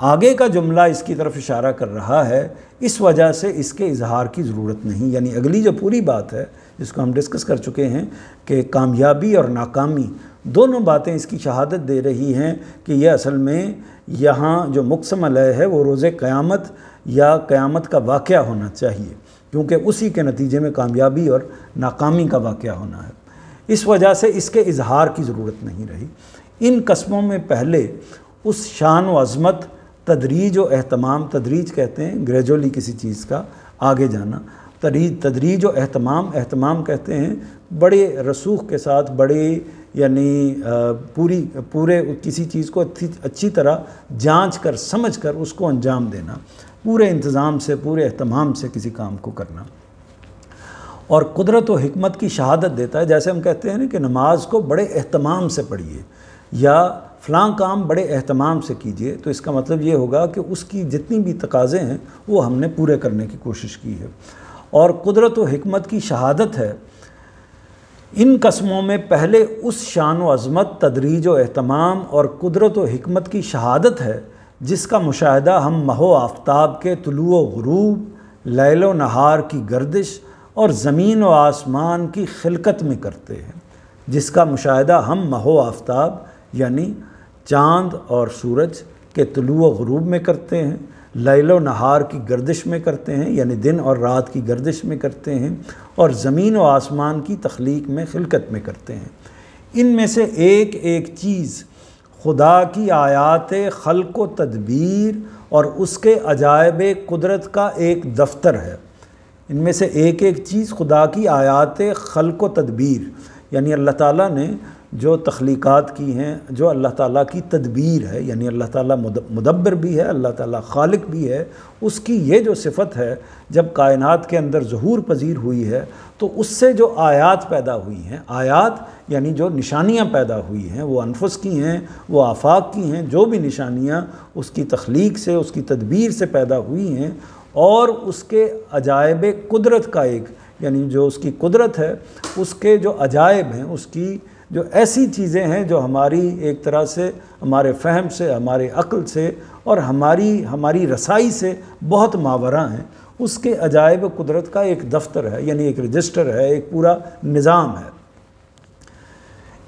آگے کا جملہ اس کی طرف اشارہ کر رہا ہے، اس وجہ سے اس کے اظہار کی ضرورت نہیں۔ یعنی اگلی جو پوری بات ہے جس کو ہم ڈسکس کر چکے ہیں کہ کامیابی اور ناکامی دونوں باتیں اس کی شہادت دے رہی ہیں کہ یہ اصل میں یہاں جو مقسم علیہ ہے وہ روز قیامت یا قیامت کا واقعہ ہونا چاہیے، کیونکہ اسی کے نتیجے میں کامیابی اور ناکامی کا واقعہ ہونا ہے۔ اس وجہ سے اس کے اظہار کی ضرورت نہیں رہی۔ ان قسموں میں پہلے اس شان و عظمت، تدریج و اہتمام، تدریج کہتے ہیں گریجولی کسی چیز کا آگے جانا، تدریج و اہتمام کہتے ہیں بڑے رسوخ کے ساتھ، بڑے یعنی پورے کسی چیز کو اچھی طرح جانچ کر سمجھ کر اس کو انجام دینا، پورے انتظام سے، پورے اہتمام سے کسی کام کو کرنا۔ اور قدرت و حکمت کی شہادت دیتا ہے۔ جیسے ہم کہتے ہیں نا کہ نماز کو بڑے اہتمام سے پڑھیے یا فلاں کام بڑے اہتمام سے کیجئے، تو اس کا مطلب یہ ہوگا کہ اس کی جتنی بھی تقاضے ہیں وہ ہم نے پورے کرنے کی کوشش کی ہے۔ اور قدرت و حکمت کی شہادت ہے، ان قسموں میں پہلے اس شان و عظمت، تدریج و اہتمام اور قدرت و حکمت کی شہادت ہے جس کا مشاہدہ ہم ماہ و آفتاب کے طلوع و غروب، لیل و نہار کی گردش اور زمین و آسمان کی خلقت میں کرتے ہیں۔ جس کا مشاہدہ ہم ماہ و آفتاب یعنی چاند اور سورج کے طلوع و غروب میں کرتے ہیں، لیل و نہار کی گردش میں کرتے ہیں یعنی دن اور رات کی گردش میں کرتے ہیں، اور زمین و آسمان کی تخلیق میں، خلقت میں کرتے ہیں۔ ان میں سے ایک ایک چیز خدا کی آیات خلق و تدبیر اور اس کے عجائب قدرت کا ایک دفتر ہے۔ ان میں سے ایک ایک چیز خدا کی آیات خلق و تدبیر، یعنی اللہ تعالیٰ نے جو تخلیقات کی ہیں، جو اللہ تعالیٰ کی تدبیر ہے، یعنی اللہ تعالیٰ مدبر بھی ہے، اللہ تعالیٰ خالق بھی ہے، اس کی یہ جو صفت ہے جب کائنات کے اندر ظہور پذیر ہوئی ہے تو اس سے جو آیات پیدا ہوئی ہیں، آیات یعنی جو نشانیاں پیدا ہوئی ہیں، وہ انفس کی ہیں، وہ آفاق کی ہیں، جو بھی نشانیاں اس کی تخلیق سے، اس کی تدبیر سے پیدا ہوئی ہیں، اور اس کے عجائب قدرت کا ایک یعنی جو اس کی قدرت ہے، اس کے جو عجائب ہیں، اس کی جو ایسی چیزیں ہیں جو ہماری ایک طرح سے ہمارے فہم سے، ہمارے عقل سے اور ہماری رسائی سے بہت ماوراء ہیں، اس کے عجائب قدرت کا ایک دفتر ہے، یعنی ایک رجسٹر ہے، ایک پورا نظام ہے۔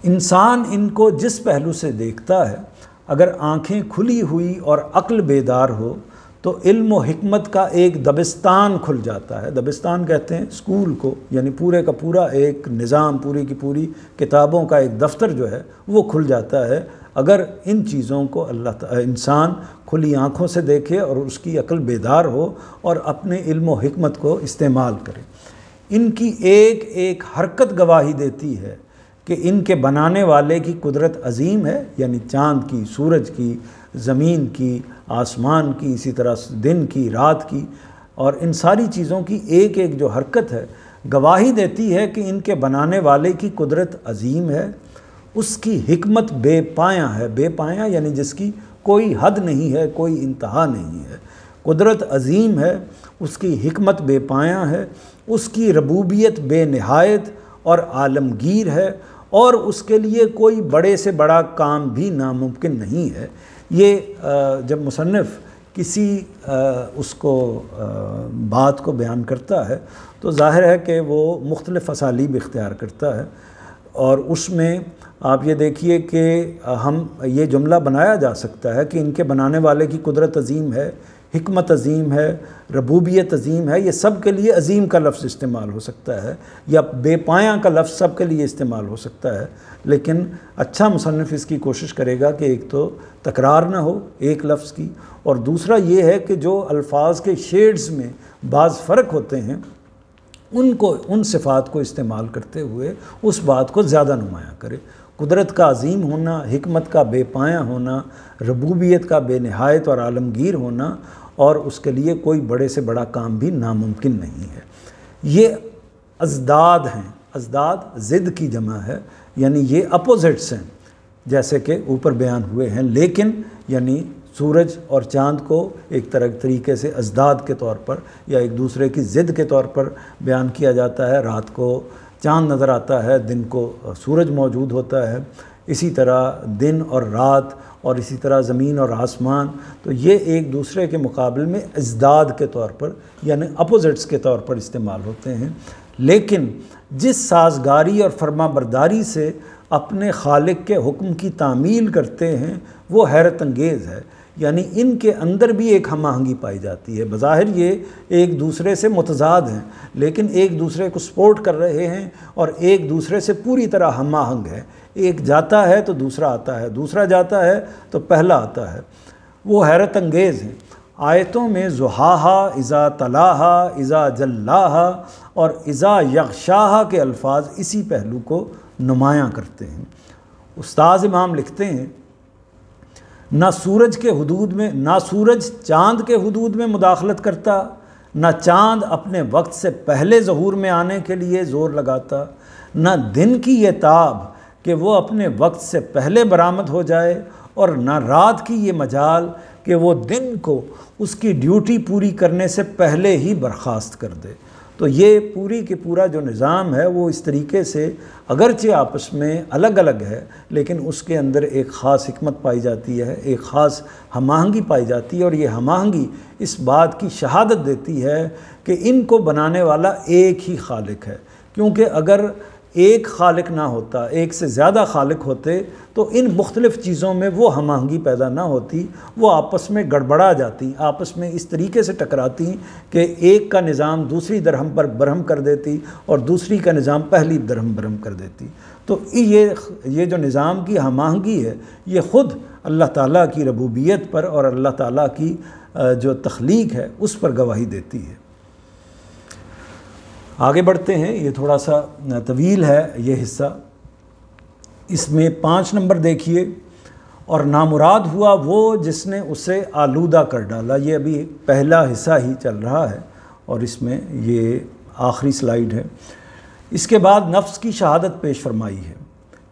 انسان ان کو جس پہلو سے دیکھتا ہے، اگر آنکھیں کھلی ہوئی اور عقل بیدار ہو تو علم و حکمت کا ایک دبستان کھل جاتا ہے۔ دبستان کہتے ہیں اسکول کو، یعنی پورے کا پورا ایک نظام، پوری کی پوری کتابوں کا ایک دفتر جو ہے وہ کھل جاتا ہے اگر ان چیزوں کو انسان کھلی آنکھوں سے دیکھے اور اس کی عقل بیدار ہو اور اپنے علم و حکمت کو استعمال کرے۔ ان کی ایک ایک حرکت گواہی دیتی ہے کہ ان کے بنانے والے کی قدرت عظیم ہے، یعنی چاند کی، سورج کی، زمین کی، آسمان کی، اسی طرح دن کی، رات کی، اور ان ساری چیزوں کی ایک ایک جو حرکت ہے گواہی دیتی ہے کہ ان کے بنانے والے کی قدرت عظیم ہے، اس کی حکمت بے پایاں ہے۔ بے پایاں یعنی جس کی کوئی حد نہیں ہے، کوئی انتہا نہیں ہے۔ قدرت عظیم ہے، اس کی حکمت بے پایاں ہے، اس کی ربوبیت بے نہایت اور عالمگیر ہے، اور اس کے لیے کوئی بڑے سے بڑا کام بھی ناممکن نہیں ہے۔ یہ جب مصنف کسی اس کو بات کو بیان کرتا ہے تو ظاہر ہے کہ وہ مختلف اسالیب اختیار کرتا ہے، اور اس میں آپ یہ دیکھیے کہ ہم یہ جملہ بنایا جا سکتا ہے کہ ان کے بنانے والے کی قدرت عظیم ہے، حکمت عظیم ہے، ربوبیت عظیم ہے۔ یہ سب کے لیے عظیم کا لفظ استعمال ہو سکتا ہے، یا بے پایاں کا لفظ سب کے لیے استعمال ہو سکتا ہے، لیکن اچھا مصنف اس کی کوشش کرے گا کہ ایک تو تکرار نہ ہو ایک لفظ کی، اور دوسرا یہ ہے کہ جو الفاظ کے شیڈز میں بعض فرق ہوتے ہیں ان صفات کو استعمال کرتے ہوئے اس بات کو زیادہ نمایاں کرے۔ قدرت کا عظیم ہونا، حکمت کا بے پایاں ہونا، ربوبیت کا بے نہایت اور عالمگیر ہونا، اور اس کے لیے کوئی بڑے سے بڑا کام بھی ناممکن نہیں ہے۔ یہ ازداد ہیں، ازداد ضد کی جمع ہے، یعنی یہ اپوزٹس ہیں جیسے کہ اوپر بیان ہوئے ہیں، لیکن یعنی سورج اور چاند کو ایک طریقے سے ازداد کے طور پر یا ایک دوسرے کی ضد کے طور پر بیان کیا جاتا ہے۔ رات کو چاند نظر آتا ہے، دن کو سورج موجود ہوتا ہے، اسی طرح دن اور رات، اور اسی طرح زمین اور آسمان، تو یہ ایک دوسرے کے مقابل میں ازداد کے طور پر یعنی اپوزٹس کے طور پر استعمال ہوتے ہیں۔ لیکن جس سازگاری اور فرما برداری سے اپنے خالق کے حکم کی تعمیل کرتے ہیں وہ حیرت انگیز ہے، یعنی ان کے اندر بھی ایک ہم آہنگی پائی جاتی ہے۔ بظاہر یہ ایک دوسرے سے متضاد ہیں، لیکن ایک دوسرے کو سپورٹ کر رہے ہیں اور ایک دوسرے سے پوری طرح ہم آہنگ ہے۔ ایک جاتا ہے تو دوسرا آتا ہے، دوسرا جاتا ہے تو پہلا آتا ہے، وہ حیرت انگیز ہیں۔ آیتوں میں ضحاہا، اذا تلاہا، اذا جلاہا اور اذا یغشاہا کے الفاظ اسی پہلو کو نمایاں کرتے ہیں۔ استاذ امام لکھتے ہیں نہ سورج کے حدود میں، نہ سورج چاند کے حدود میں مداخلت کرتا، نہ چاند اپنے وقت سے پہلے ظہور میں آنے کے لیے زور لگاتا، نہ دن کی یہ تاب کہ وہ اپنے وقت سے پہلے برآمد ہو جائے، اور نہ رات کی یہ مجال کہ وہ دن کو اس کی ڈیوٹی پوری کرنے سے پہلے ہی برخاست کر دے۔ تو یہ پوری کی پورا جو نظام ہے وہ اس طریقے سے اگرچہ آپس میں الگ الگ ہے، لیکن اس کے اندر ایک خاص حکمت پائی جاتی ہے، ایک خاص ہم آہنگی پائی جاتی ہے، اور یہ ہم آہنگی اس بات کی شہادت دیتی ہے کہ ان کو بنانے والا ایک ہی خالق ہے۔ کیونکہ اگر ایک خالق نہ ہوتا، ایک سے زیادہ خالق ہوتے، تو ان مختلف چیزوں میں وہ ہم آہنگی پیدا نہ ہوتی، وہ آپس میں گڑبڑا جاتی، آپس میں اس طریقے سے ٹکراتی کہ ایک کا نظام دوسری درہم پر برہم کر دیتی اور دوسری کا نظام پہلی درہم برہم کر دیتی۔ تو یہ جو نظام کی ہم آہنگی ہے، یہ خود اللہ تعالیٰ کی ربوبیت پر اور اللہ تعالیٰ کی جو تخلیق ہے اس پر گواہی دیتی ہے۔ آگے بڑھتے ہیں، یہ تھوڑا سا طویل ہے یہ حصہ۔ اس میں 5 نمبر دیکھیے، اور نامراد ہوا وہ جس نے اسے آلودہ کر ڈالا۔ یہ ابھی پہلا حصہ ہی چل رہا ہے اور اس میں یہ آخری سلائیڈ ہے۔ اس کے بعد نفس کی شہادت پیش فرمائی ہے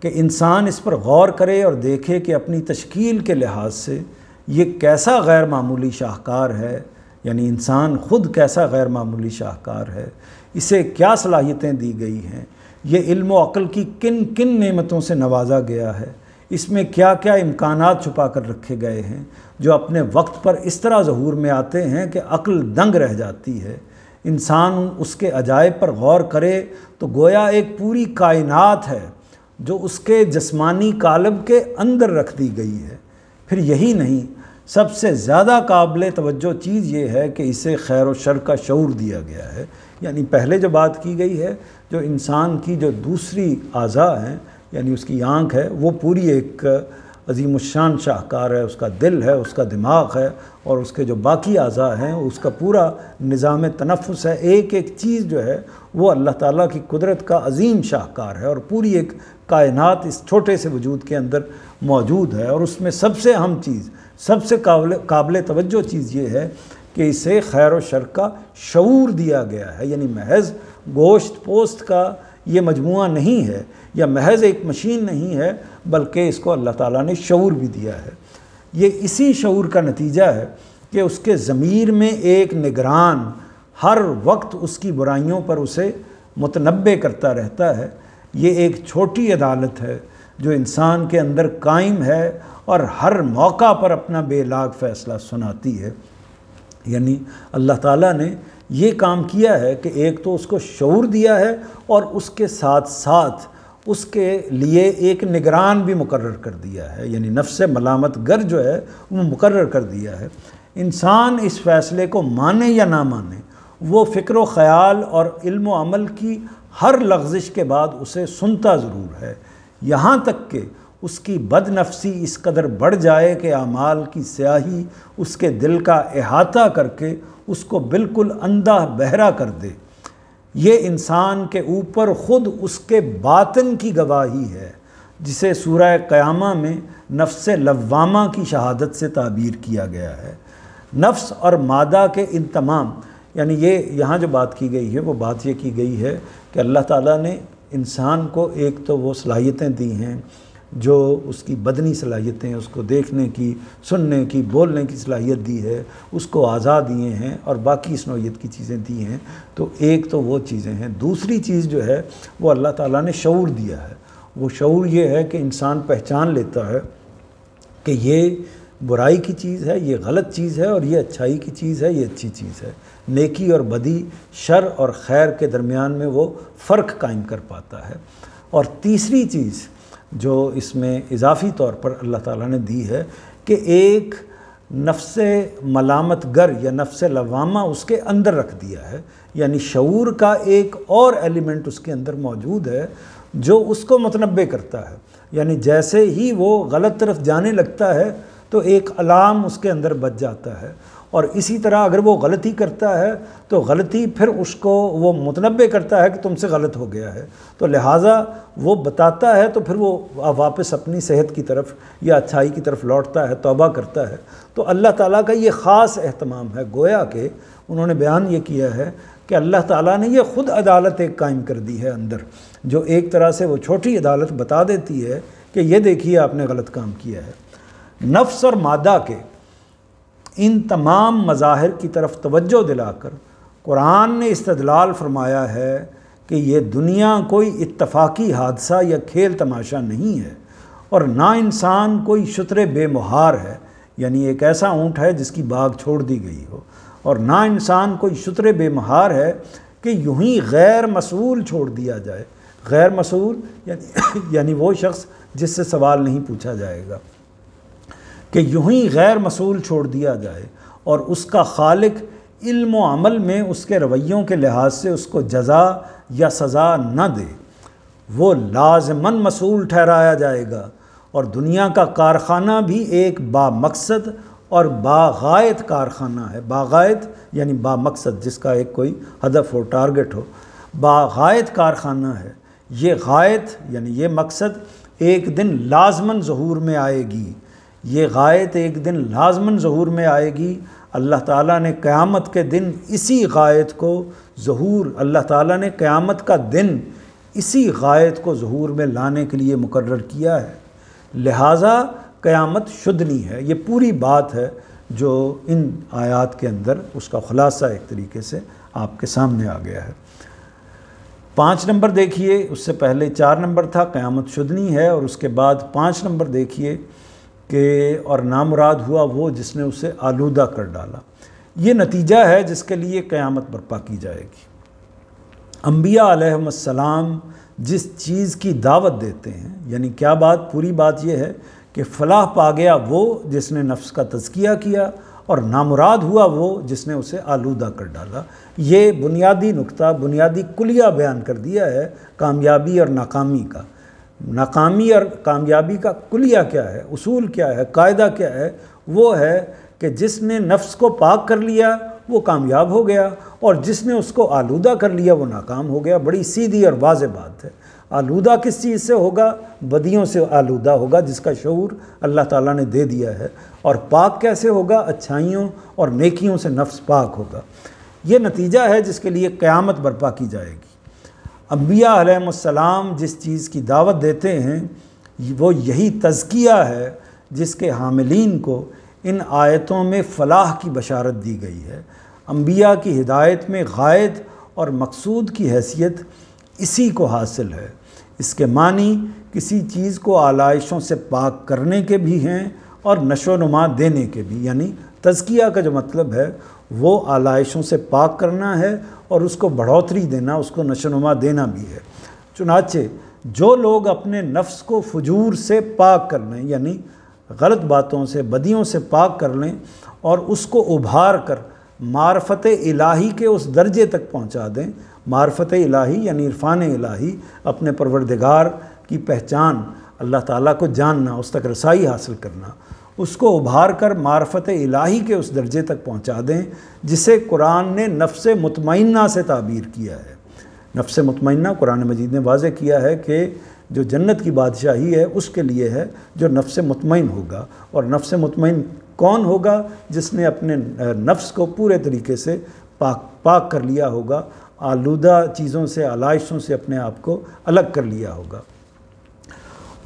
کہ انسان اس پر غور کرے اور دیکھے کہ اپنی تشکیل کے لحاظ سے یہ کیسا غیر معمولی شاہکار ہے، یعنی انسان خود کیسا غیر معمولی شاہکار ہے، اسے کیا صلاحیتیں دی گئی ہیں، یہ علم و عقل کی کن کن نعمتوں سے نوازا گیا ہے، اس میں کیا کیا امکانات چھپا کر رکھے گئے ہیں جو اپنے وقت پر اس طرح ظہور میں آتے ہیں کہ عقل دنگ رہ جاتی ہے۔ انسان اس کے عجائب پر غور کرے تو گویا ایک پوری کائنات ہے جو اس کے جسمانی قالب کے اندر رکھ دی گئی ہے۔ پھر یہی نہیں، سب سے زیادہ قابل توجہ چیز یہ ہے کہ اسے خیر و شر کا شعور دیا گیا ہے۔ یعنی پہلے جو بات کی گئی ہے، جو انسان کی جو دوسری اعضاء ہیں، یعنی اس کی آنکھ ہے، وہ پوری ایک عظیم الشان شاہکار ہے، اس کا دل ہے، اس کا دماغ ہے، اور اس کے جو باقی اعضاء ہیں اس کا پورا نظام تنفس ہے۔ ایک ایک چیز جو ہے وہ اللہ تعالیٰ کی قدرت کا عظیم شاہکار ہے، اور پوری ایک کائنات اس چھوٹے سے وجود کے اندر موجود ہے۔ اور اس میں سب سے اہم چیز، سب سے قابل توجہ چیز یہ ہے کہ اسے خیر و شر کا شعور دیا گیا ہے، یعنی محض گوشت پوست کا یہ مجموعہ نہیں ہے، یا محض ایک مشین نہیں ہے، بلکہ اس کو اللہ تعالیٰ نے شعور بھی دیا ہے۔ یہ اسی شعور کا نتیجہ ہے کہ اس کے ضمیر میں ایک نگران ہر وقت اس کی برائیوں پر اسے متنبع کرتا رہتا ہے۔ یہ ایک چھوٹی عدالت ہے جو انسان کے اندر قائم ہے اور ہر موقع پر اپنا بے لاگ فیصلہ سناتی ہے۔ یعنی اللہ تعالیٰ نے یہ کام کیا ہے کہ ایک تو اس کو شعور دیا ہے، اور اس کے ساتھ ساتھ اس کے لیے ایک نگران بھی مقرر کر دیا ہے، یعنی نفس ملامت گر جو ہے وہ مقرر کر دیا ہے۔ انسان اس فیصلے کو مانے یا نہ مانے، وہ فکر و خیال اور علم و عمل کی ہر لغزش کے بعد اسے سنتا ضرور ہے، یہاں تک کہ اس کی بد نفسی اس قدر بڑھ جائے کہ اعمال کی سیاہی اس کے دل کا احاطہ کر کے اس کو بالکل اندھا بہرا کر دے۔ یہ انسان کے اوپر خود اس کے باطن کی گواہی ہے، جسے سورہ قیامہ میں نفس لوامہ کی شہادت سے تعبیر کیا گیا ہے۔ نفس اور مادہ کے ان تمام، یعنی یہ یہاں جو بات کی گئی ہے وہ بات یہ کی گئی ہے کہ اللہ تعالیٰ نے انسان کو ایک تو وہ صلاحیتیں دی ہیں جو اس کی بدنی صلاحیتیں، اس کو دیکھنے کی، سننے کی، بولنے کی صلاحیت دی ہے، اس کو اعضاء دیے ہیں، اور باقی اس نوعیت کی چیزیں دی ہیں۔ تو ایک تو وہ چیزیں ہیں۔ دوسری چیز جو ہے وہ اللہ تعالیٰ نے شعور دیا ہے۔ وہ شعور یہ ہے کہ انسان پہچان لیتا ہے کہ یہ برائی کی چیز ہے، یہ غلط چیز ہے، اور یہ اچھائی کی چیز ہے، یہ اچھی چیز ہے۔ نیکی اور بدی، شر اور خیر کے درمیان میں وہ فرق قائم کر پاتا ہے۔ اور تیسری چیز جو اس میں اضافی طور پر اللہ تعالیٰ نے دی ہے کہ ایک نفس ملامت گر یا نفس لوامہ اس کے اندر رکھ دیا ہے، یعنی شعور کا ایک اور ایلیمنٹ اس کے اندر موجود ہے جو اس کو متنبع کرتا ہے۔ یعنی جیسے ہی وہ غلط طرف جانے لگتا ہے تو ایک الارم اس کے اندر بج جاتا ہے، اور اسی طرح اگر وہ غلطی کرتا ہے تو غلطی پھر اس کو وہ متنبع کرتا ہے کہ تم سے غلط ہو گیا ہے، تو لہٰذا وہ بتاتا ہے، تو پھر وہ واپس اپنی صحت کی طرف یا اچھائی کی طرف لوٹتا ہے، توبہ کرتا ہے۔ تو اللہ تعالیٰ کا یہ خاص اہتمام ہے، گویا کہ انہوں نے بیان یہ کیا ہے کہ اللہ تعالیٰ نے یہ خود عدالت ایک قائم کر دی ہے اندر، جو ایک طرح سے وہ چھوٹی عدالت بتا دیتی ہے کہ یہ دیکھیے آپ نے غلط کام کیا ہے۔ نفس اور مادہ کے ان تمام مظاہر کی طرف توجہ دلا کر قرآن نے استدلال فرمایا ہے کہ یہ دنیا کوئی اتفاقی حادثہ یا کھیل تماشا نہیں ہے، اور نہ انسان کوئی شتر بے مہار ہے، یعنی ایک ایسا اونٹ ہے جس کی باغ چھوڑ دی گئی ہو، اور نہ انسان کوئی شتر بے مہار ہے کہ یوں ہی غیر مسئول چھوڑ دیا جائے۔ غیر مسئول یعنی وہ شخص جس سے سوال نہیں پوچھا جائے گا، کہ یوں ہی غیر مسئول چھوڑ دیا جائے اور اس کا خالق علم و عمل میں اس کے رویوں کے لحاظ سے اس کو جزا یا سزا نہ دے، وہ لازماً مسئول ٹھہرایا جائے گا۔ اور دنیا کا کارخانہ بھی ایک با مقصد اور باغایت کارخانہ ہے۔ باغایت یعنی با مقصد، جس کا ایک کوئی ہدف ہو، ٹارگٹ ہو، باغایت کارخانہ ہے۔ یہ غایت یعنی یہ مقصد ایک دن لازماً ظہور میں آئے گی، یہ غایت ایک دن لازماً ظہور میں آئے گی۔ اللہ تعالیٰ نے قیامت کے دن اسی غایت کو ظہور، اللہ تعالیٰ نے قیامت کا دن اسی غایت کو ظہور میں لانے کے لیے مقرر کیا ہے، لہٰذا قیامت شدنی ہے۔ یہ پوری بات ہے جو ان آیات کے اندر اس کا خلاصہ ایک طریقے سے آپ کے سامنے آ گیا ہے۔ 5 نمبر دیکھیے، اس سے پہلے 4 نمبر تھا قیامت شدنی ہے، اور اس کے بعد 5 نمبر دیکھیے کہ اور نامراد ہوا وہ جس نے اسے آلودہ کر ڈالا۔ یہ نتیجہ ہے جس کے لیے قیامت برپا کی جائے گی۔ انبیاء علیہم السلام جس چیز کی دعوت دیتے ہیں، یعنی کیا بات، پوری بات یہ ہے کہ فلاح پا گیا وہ جس نے نفس کا تزکیہ کیا، اور نامراد ہوا وہ جس نے اسے آلودہ کر ڈالا۔ یہ بنیادی نقطہ، بنیادی کلیہ بیان کر دیا ہے کامیابی اور ناکامی کا۔ ناکامی اور کامیابی کا کلیہ کیا ہے، اصول کیا ہے، قاعدہ کیا ہے؟ وہ ہے کہ جس نے نفس کو پاک کر لیا وہ کامیاب ہو گیا، اور جس نے اس کو آلودہ کر لیا وہ ناکام ہو گیا۔ بڑی سیدھی اور واضح بات ہے۔ آلودہ کس چیز سے ہوگا؟ بدیوں سے آلودہ ہوگا، جس کا شعور اللہ تعالیٰ نے دے دیا ہے۔ اور پاک کیسے ہوگا؟ اچھائیوں اور نیکیوں سے نفس پاک ہوگا۔ یہ نتیجہ ہے جس کے لیے قیامت برپا کی جائے گی۔ انبیاء علیہم السلام جس چیز کی دعوت دیتے ہیں وہ یہی تزکیہ ہے جس کے حاملین کو ان آیتوں میں فلاح کی بشارت دی گئی ہے۔ انبیاء کی ہدایت میں غایت اور مقصود کی حیثیت اسی کو حاصل ہے۔ اس کے معنی کسی چیز کو آلائشوں سے پاک کرنے کے بھی ہیں اور نشو و نما دینے کے بھی، یعنی تزکیہ کا جو مطلب ہے وہ آلائشوں سے پاک کرنا ہے اور اس کو بڑھوتری دینا، اس کو نشو و نما دینا بھی ہے۔ چنانچہ جو لوگ اپنے نفس کو فجور سے پاک کر لیں، یعنی غلط باتوں سے، بدیوں سے پاک کر لیں، اور اس کو ابھار کر معرفت الہی کے اس درجے تک پہنچا دیں۔ معرفت الہی یعنی عرفان الہی، اپنے پروردگار کی پہچان، اللہ تعالیٰ کو جاننا، اس تک رسائی حاصل کرنا، اس کو ابھار کر معرفت الہی کے اس درجے تک پہنچا دیں جسے قرآن نے نفس مطمئنہ سے تعبیر کیا ہے۔ نفس مطمئنہ قرآن مجید نے واضح کیا ہے کہ جو جنت کی بادشاہی ہے اس کے لیے ہے جو نفس مطمئن ہوگا۔ اور نفس مطمئن کون ہوگا؟ جس نے اپنے نفس کو پورے طریقے سے پاک کر لیا ہوگا، آلودہ چیزوں سے، آلائشوں سے اپنے آپ کو الگ کر لیا ہوگا۔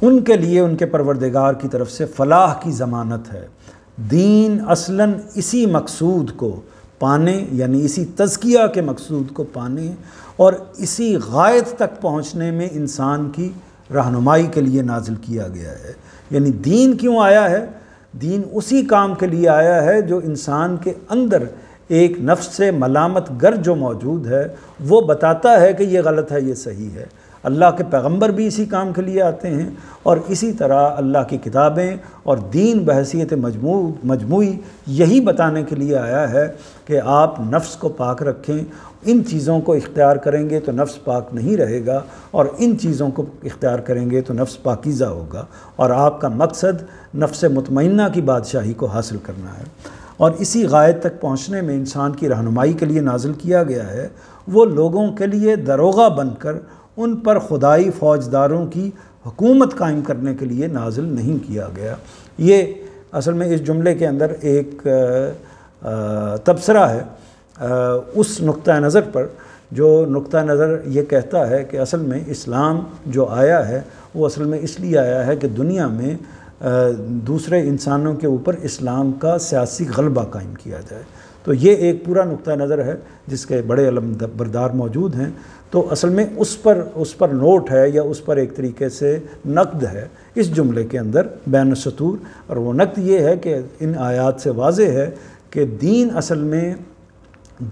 ان کے لیے ان کے پروردگار کی طرف سے فلاح کی ضمانت ہے۔ دین اصلاً اسی مقصود کو پانے، یعنی اسی تزکیہ کے مقصود کو پانے اور اسی غایت تک پہنچنے میں انسان کی رہنمائی کے لیے نازل کیا گیا ہے۔ یعنی دین کیوں آیا ہے؟ دین اسی کام کے لیے آیا ہے جو انسان کے اندر ایک نفس سے ملامت گر جو موجود ہے وہ بتاتا ہے کہ یہ غلط ہے، یہ صحیح ہے۔ اللہ کے پیغمبر بھی اسی کام کے لیے آتے ہیں، اور اسی طرح اللہ کی کتابیں اور دین بحیثیت مجموعی یہی بتانے کے لیے آیا ہے کہ آپ نفس کو پاک رکھیں۔ ان چیزوں کو اختیار کریں گے تو نفس پاک نہیں رہے گا، اور ان چیزوں کو اختیار کریں گے تو نفس پاکیزہ ہوگا، اور آپ کا مقصد نفس مطمئنہ کی بادشاہی کو حاصل کرنا ہے۔ اور اسی غایت تک پہنچنے میں انسان کی رہنمائی کے لیے نازل کیا گیا ہے۔ وہ لوگوں کے لیے داروغہ بن کر ان پر خدائی فوجداروں کی حکومت قائم کرنے کے لیے نازل نہیں کیا گیا۔ یہ اصل میں اس جملے کے اندر ایک تبصرہ ہے اس نقطہ نظر پر جو نقطہ نظر یہ کہتا ہے کہ اصل میں اسلام جو آیا ہے وہ اصل میں اس لیے آیا ہے کہ دنیا میں دوسرے انسانوں کے اوپر اسلام کا سیاسی غلبہ قائم کیا جائے. تو یہ ایک پورا نقطہ نظر ہے جس کے بڑے علم بردار موجود ہیں. تو اصل میں اس پر نوٹ ہے یا اس پر ایک طریقے سے نقد ہے اس جملے کے اندر بین السطور. اور وہ نقد یہ ہے کہ ان آیات سے واضح ہے کہ دین اصل میں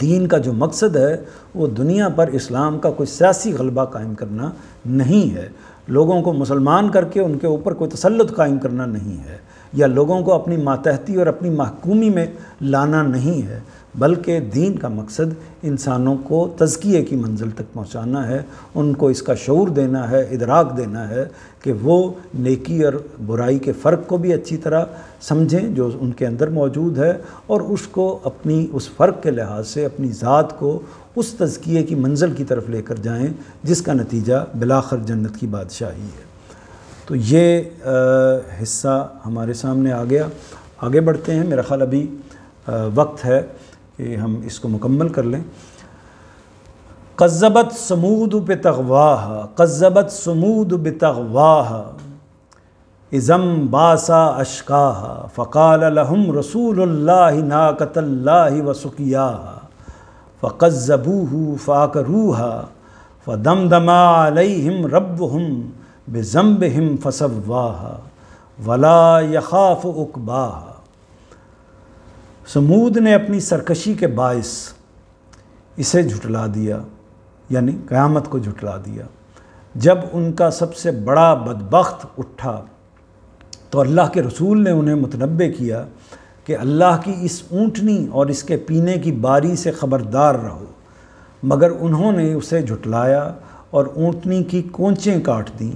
دین کا جو مقصد ہے وہ دنیا پر اسلام کا کوئی سیاسی غلبہ قائم کرنا نہیں ہے، لوگوں کو مسلمان کر کے ان کے اوپر کوئی تسلط قائم کرنا نہیں ہے، یا لوگوں کو اپنی ماتحتی اور اپنی محکومی میں لانا نہیں ہے، بلکہ دین کا مقصد انسانوں کو تزکیے کی منزل تک پہنچانا ہے، ان کو اس کا شعور دینا ہے، ادراک دینا ہے کہ وہ نیکی اور برائی کے فرق کو بھی اچھی طرح سمجھیں جو ان کے اندر موجود ہے، اور اس کو اپنی اس فرق کے لحاظ سے اپنی ذات کو اس تزکیے کی منزل کی طرف لے کر جائیں جس کا نتیجہ بالآخر جنت کی بادشاہی ہے. تو یہ حصہ ہمارے سامنے آ گیا. آگے بڑھتے ہیں. میرا خیال ابھی وقت ہے کہ ہم اس کو مکمل کر لیں. قذبت ثمود بتغواہا قذبت ثمود بتغواہا اذم باسا اشقاہا فقال لهم رسول اللہ ناقۃ اللہ وسقیاہا فقذبوہ فعقروہا فدمدم علیہم ربہم بذنبہم فسواہا ولا یخاف عقباہا. ثمود نے اپنی سرکشی کے باعث اسے جھٹلا دیا، یعنی قیامت کو جھٹلا دیا. جب ان کا سب سے بڑا بدبخت اٹھا تو اللہ کے رسول نے انہیں متنبہ کیا کہ اللہ کی اس اونٹنی اور اس کے پینے کی باری سے خبردار رہو، مگر انہوں نے اسے جھٹلایا اور اونٹنی کی کونچیں کاٹ دیں.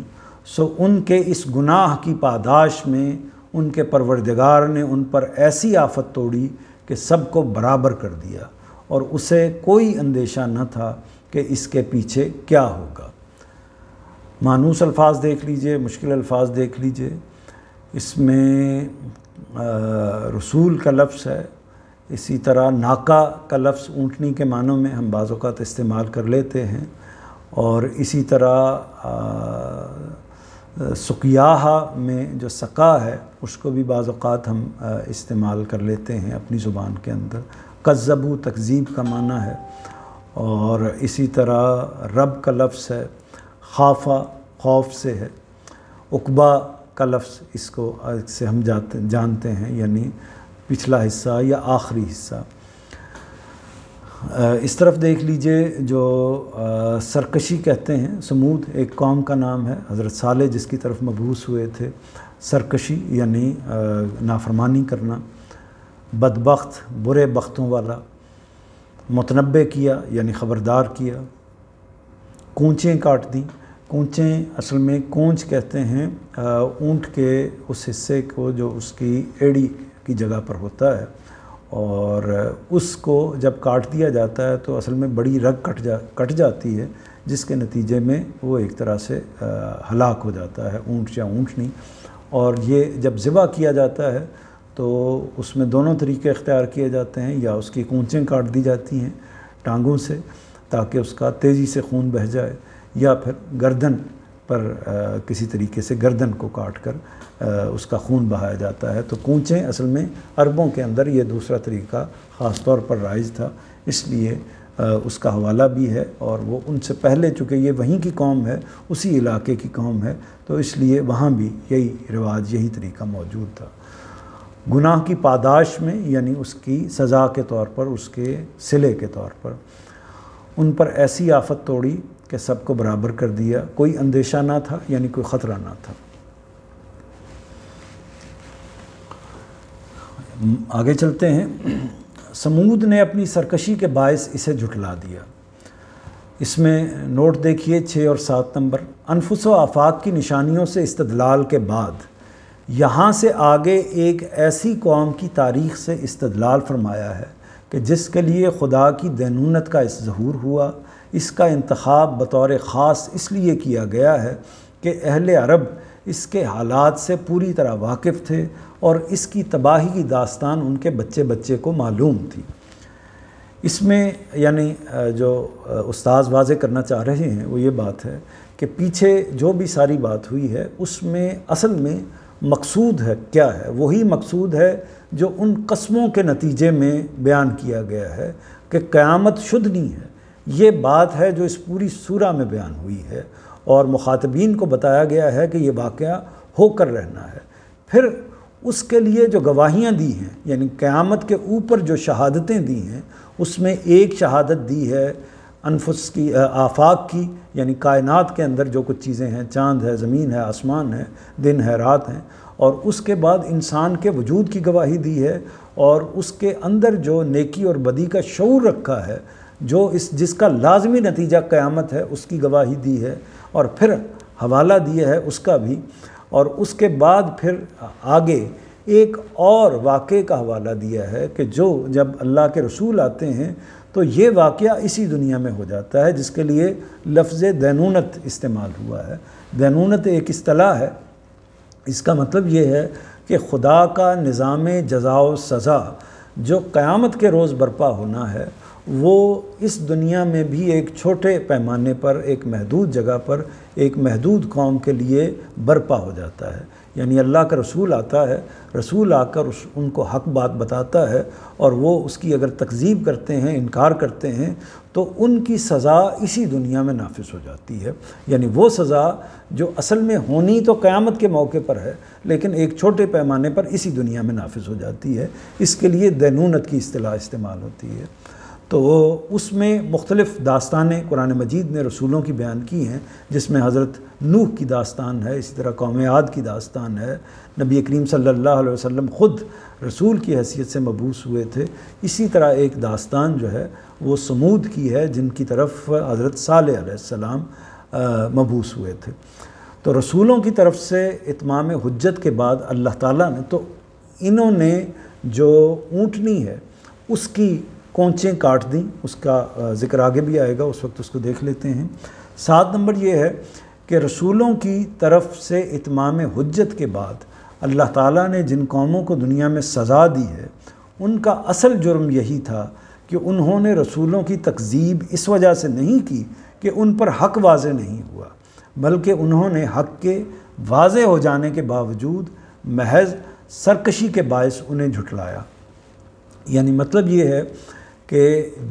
سو ان کے اس گناہ کی پاداش میں ان کے پروردگار نے ان پر ایسی آفت توڑی کہ سب کو برابر کر دیا، اور اسے کوئی اندیشہ نہ تھا کہ اس کے پیچھے کیا ہوگا. مانوس الفاظ دیکھ لیجئے، مشکل الفاظ دیکھ لیجئے. اس میں رسول کا لفظ ہے، اسی طرح ناقہ کا لفظ اونٹنی کے معنوں میں ہم بعض اوقات استعمال کر لیتے ہیں، اور اسی طرح سقیاہا میں جو سقا ہے اس کو بھی بعض اوقات ہم استعمال کر لیتے ہیں اپنی زبان کے اندر. قذبو تکذیب کا معنی ہے، اور اسی طرح رب کا لفظ ہے، خافہ خوف سے ہے، عقبہ کا لفظ اس کو سے ہم جانتے ہیں یعنی پچھلا حصہ یا آخری حصہ. اس طرف دیکھ لیجئے جو سرکشی کہتے ہیں، ثمود ایک قوم کا نام ہے، حضرت صالح جس کی طرف مبعوث ہوئے تھے. سرکشی یعنی نافرمانی کرنا، بدبخت برے بختوں والا، متنبہ کیا یعنی خبردار کیا، کونچیں کاٹ دیں. کونچیں اصل میں کونچ کہتے ہیں اونٹ کے اس حصے کو جو اس کی ایڑی کی جگہ پر ہوتا ہے، اور اس کو جب کاٹ دیا جاتا ہے تو اصل میں بڑی رگ کٹ جاتی ہے، جس کے نتیجے میں وہ ایک طرح سے ہلاک ہو جاتا ہے اونٹ یا اونٹنی. اور یہ جب ذبح کیا جاتا ہے تو اس میں دونوں طریقے اختیار کیے جاتے ہیں، یا اس کی کونچیں کاٹ دی جاتی ہیں ٹانگوں سے تاکہ اس کا تیزی سے خون بہہ جائے، یا پھر گردن پر کسی طریقے سے گردن کو کاٹ کر اس کا خون بہایا جاتا ہے. تو کونچیں اصل میں عربوں کے اندر یہ دوسرا طریقہ خاص طور پر رائج تھا، اس لیے اس کا حوالہ بھی ہے، اور وہ ان سے پہلے چونکہ یہ وہیں کی قوم ہے، اسی علاقے کی قوم ہے، تو اس لیے وہاں بھی یہی رواج یہی طریقہ موجود تھا. گناہ کی پاداش میں یعنی اس کی سزا کے طور پر، اس کے صلے کے طور پر ان پر ایسی آفت توڑی کہ سب کو برابر کر دیا، کوئی اندیشہ نہ تھا یعنی کوئی خطرہ نہ تھا. آگے چلتے ہیں. ثمود نے اپنی سرکشی کے باعث اسے جھٹلا دیا. اس میں نوٹ دیکھیے 6 اور 7 نمبر. انفس و آفاق کی نشانیوں سے استدلال کے بعد یہاں سے آگے ایک ایسی قوم کی تاریخ سے استدلال فرمایا ہے کہ جس کے لیے خدا کی دینونت کا ظہور ہوا. اس کا انتخاب بطور خاص اس لیے کیا گیا ہے کہ اہل عرب اس کے حالات سے پوری طرح واقف تھے، اور اس کی تباہی کی داستان ان کے بچے بچے کو معلوم تھی. اس میں یعنی جو استاذ واضح کرنا چاہ رہے ہیں وہ یہ بات ہے کہ پیچھے جو بھی ساری بات ہوئی ہے اس میں اصل میں مقصود ہے کیا ہے، وہی مقصود ہے جو ان قسموں کے نتیجے میں بیان کیا گیا ہے کہ قیامت شدنی ہے۔ یہ بات ہے جو اس پوری سورہ میں بیان ہوئی ہے، اور مخاطبین کو بتایا گیا ہے کہ یہ واقعہ ہو کر رہنا ہے۔ پھر اس کے لیے جو گواہیاں دی ہیں، یعنی قیامت کے اوپر جو شہادتیں دی ہیں، اس میں ایک شہادت دی ہے انفس کی، آفاق کی، یعنی کائنات کے اندر جو کچھ چیزیں ہیں، چاند ہے، زمین ہے، آسمان ہے، دن ہے، رات ہیں، اور اس کے بعد انسان کے وجود کی گواہی دی ہے، اور اس کے اندر جو نیکی اور بدی کا شعور رکھا ہے، جو جس کا لازمی نتیجہ قیامت ہے، اس کی گواہی دی ہے، اور پھر حوالہ دیا ہے اس کا بھی، اور اس کے بعد پھر آگے ایک اور واقعے کا حوالہ دیا ہے کہ جب اللہ کے رسول آتے ہیں تو یہ واقعہ اسی دنیا میں ہو جاتا ہے، جس کے لیے لفظ دینونت استعمال ہوا ہے۔ دینونت ایک اصطلاح ہے، اس کا مطلب یہ ہے کہ خدا کا نظام جزا و سزا جو قیامت کے روز برپا ہونا ہے، وہ اس دنیا میں بھی ایک چھوٹے پیمانے پر، ایک محدود جگہ پر، ایک محدود قوم کے لیے برپا ہو جاتا ہے۔ یعنی اللہ کا رسول آتا ہے، رسول آ کر ان کو حق بات بتاتا ہے، اور وہ اس کی اگر تکذیب کرتے ہیں، انکار کرتے ہیں، تو ان کی سزا اسی دنیا میں نافذ ہو جاتی ہے۔ یعنی وہ سزا جو اصل میں ہونی تو قیامت کے موقع پر ہے، لیکن ایک چھوٹے پیمانے پر اسی دنیا میں نافذ ہو جاتی ہے۔ اس کے لیے دینونت کی اصطلاح استعمال ہوتی ہے۔ تو اس میں مختلف داستانیں قرآن مجید نے رسولوں کی بیان کی ہیں، جس میں حضرت نوح کی داستان ہے، اسی طرح قوم عاد کی داستان ہے، نبی کریم صلی اللہ علیہ وسلم خود رسول کی حیثیت سے مبعوث ہوئے تھے۔ اسی طرح ایک داستان جو ہے وہ سمود کی ہے، جن کی طرف حضرت صالح علیہ السلام مبعوث ہوئے تھے۔ تو رسولوں کی طرف سے اتمام حجت کے بعد اللہ تعالیٰ نے تو انہوں نے جو اونٹنی ہے اس کی کونچیں کاٹ دیں، اس کا ذکر آگے بھی آئے گا، اس وقت اس کو دیکھ لیتے ہیں۔ 7 نمبر یہ ہے کہ رسولوں کی طرف سے اتمام حجت کے بعد اللہ تعالیٰ نے جن قوموں کو دنیا میں سزا دی ہے، ان کا اصل جرم یہی تھا کہ انہوں نے رسولوں کی تکذیب اس وجہ سے نہیں کی کہ ان پر حق واضح نہیں ہوا، بلکہ انہوں نے حق کے واضح ہو جانے کے باوجود محض سرکشی کے باعث انہیں جھٹلایا۔ یعنی مطلب یہ ہے کہ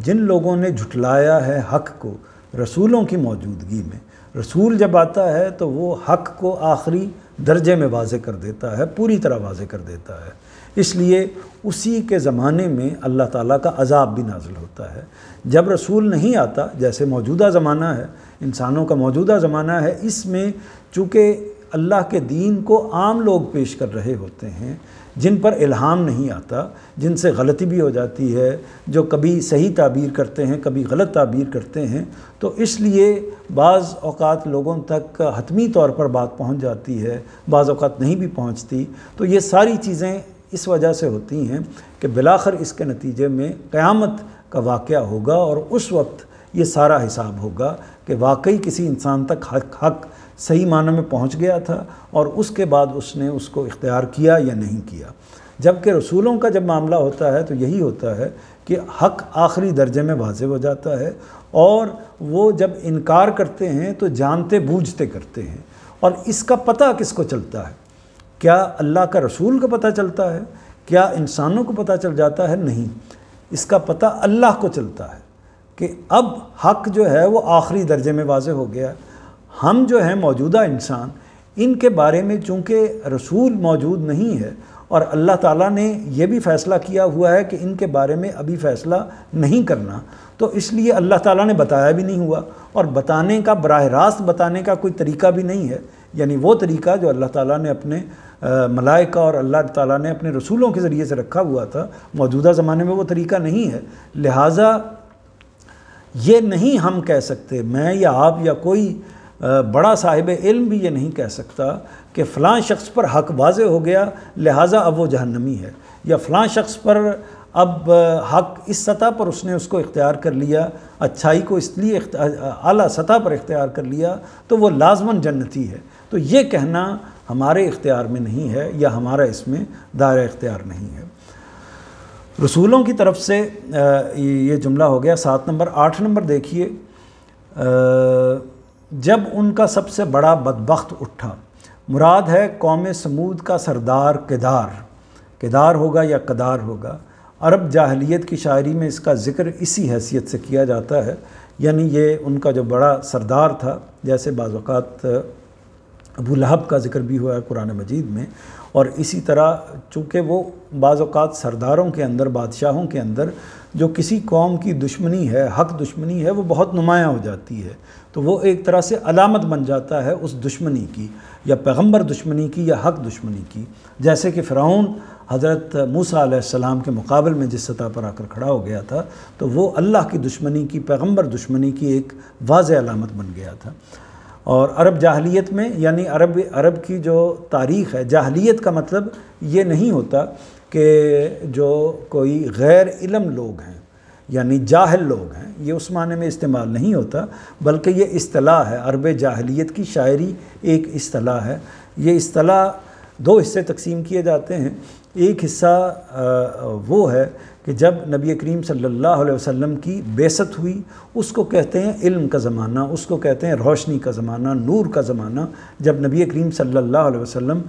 جن لوگوں نے جھٹلایا ہے حق کو رسولوں کی موجودگی میں، رسول جب آتا ہے تو وہ حق کو آخری درجے میں واضح کر دیتا ہے، پوری طرح واضح کر دیتا ہے۔ اس لیے اسی کے زمانے میں اللہ تعالیٰ کا عذاب بھی نازل ہوتا ہے۔ جب رسول نہیں آتا، جیسے موجودہ زمانہ ہے، انسانوں کا موجودہ زمانہ ہے، اس میں چونکہ اللہ کے دین کو عام لوگ پیش کر رہے ہوتے ہیں، جن پر الہام نہیں آتا، جن سے غلطی بھی ہو جاتی ہے، جو کبھی صحیح تعبیر کرتے ہیں، کبھی غلط تعبیر کرتے ہیں، تو اس لیے بعض اوقات لوگوں تک حتمی طور پر بات پہنچ جاتی ہے، بعض اوقات نہیں بھی پہنچتی۔ تو یہ ساری چیزیں اس وجہ سے ہوتی ہیں کہ بالآخر اس کے نتیجے میں قیامت کا واقعہ ہوگا، اور اس وقت یہ سارا حساب ہوگا کہ واقعی کسی انسان تک حق صحیح معنی میں پہنچ گیا تھا، اور اس کے بعد اس نے اس کو اختیار کیا یا نہیں کیا۔ جبکہ رسولوں کا جب معاملہ ہوتا ہے تو یہی ہوتا ہے کہ حق آخری درجے میں واضح ہو جاتا ہے، اور وہ جب انکار کرتے ہیں تو جانتے بوجھتے کرتے ہیں۔ اور اس کا پتہ کس کو چلتا ہے؟ کیا اللہ کا رسول کو پتہ چلتا ہے؟ کیا انسانوں کو پتہ چل جاتا ہے؟ نہیں، اس کا پتہ اللہ کو چلتا ہے کہ اب حق جو ہے وہ آخری درجے میں واضح ہو گیا۔ ہم جو ہیں موجودہ انسان، ان کے بارے میں چونکہ رسول موجود نہیں ہے، اور اللہ تعالیٰ نے یہ بھی فیصلہ کیا ہوا ہے کہ ان کے بارے میں ابھی فیصلہ نہیں کرنا، تو اس لیے اللہ تعالیٰ نے بتایا بھی نہیں ہوا، اور بتانے کا، براہ راست بتانے کا کوئی طریقہ بھی نہیں ہے۔ یعنی وہ طریقہ جو اللہ تعالیٰ نے اپنے ملائکہ اور اللہ تعالیٰ نے اپنے رسولوں کے ذریعے سے رکھا ہوا تھا، موجودہ زمانے میں وہ طریقہ نہیں ہے۔ لہٰذا یہ نہیں ہم کہہ سکتے، میں یا آپ یا کوئی بڑا صاحب علم بھی یہ نہیں کہہ سکتا کہ فلاں شخص پر حق واضح ہو گیا لہٰذا اب وہ جہنمی ہے، یا فلاں شخص پر اب حق اس سطح پر اس نے اس کو اختیار کر لیا، اچھائی کو اس لیے اعلیٰ سطح پر اختیار کر لیا تو وہ لازماً جنتی ہے۔ تو یہ کہنا ہمارے اختیار میں نہیں ہے، یا ہمارا اس میں دائرہ اختیار نہیں ہے۔ رسولوں کی طرف سے یہ جملہ ہو گیا 7 نمبر۔ 8 نمبر دیکھیے، جب ان کا سب سے بڑا بدبخت اٹھا، مراد ہے قوم سمود کا سردار کدار ہوگا یا قدار ہوگا۔ عرب جاہلیت کی شاعری میں اس کا ذکر اسی حیثیت سے کیا جاتا ہے، یعنی یہ ان کا جو بڑا سردار تھا، جیسے بعض اوقات ابو لہب کا ذکر بھی ہوا ہے قرآن مجید میں، اور اسی طرح چونکہ وہ بعض اوقات سرداروں کے اندر، بادشاہوں کے اندر جو کسی قوم کی دشمنی ہے، حق دشمنی ہے، وہ بہت نمایاں ہو جاتی ہے، تو وہ ایک طرح سے علامت بن جاتا ہے اس دشمنی کی، یا پیغمبر دشمنی کی یا حق دشمنی کی۔ جیسے کہ فرعون حضرت موسیٰ علیہ السلام کے مقابل میں جس سطح پر آ کر کھڑا ہو گیا تھا، تو وہ اللہ کی دشمنی کی، پیغمبر دشمنی کی ایک واضح علامت بن گیا تھا۔ اور عرب جاہلیت میں، یعنی عرب کی جو تاریخ ہے، جاہلیت کا مطلب یہ نہیں ہوتا کہ جو کوئی غیر علم لوگ ہیں، یعنی جاہل لوگ ہیں، یہ اس معنی میں استعمال نہیں ہوتا، بلکہ یہ اصطلاح ہے۔ عرب جاہلیت کی شاعری ایک اصطلاح ہے۔ یہ اصطلاح 2 حصے تقسیم کیے جاتے ہیں۔ ایک حصہ وہ ہے کہ جب نبی کریم صلی اللہ علیہ وسلم کی بعثت ہوئی، اس کو کہتے ہیں علم کا زمانہ، اس کو کہتے ہیں روشنی کا زمانہ، نور کا زمانہ۔ جب نبی کریم صلی اللہ علیہ وسلم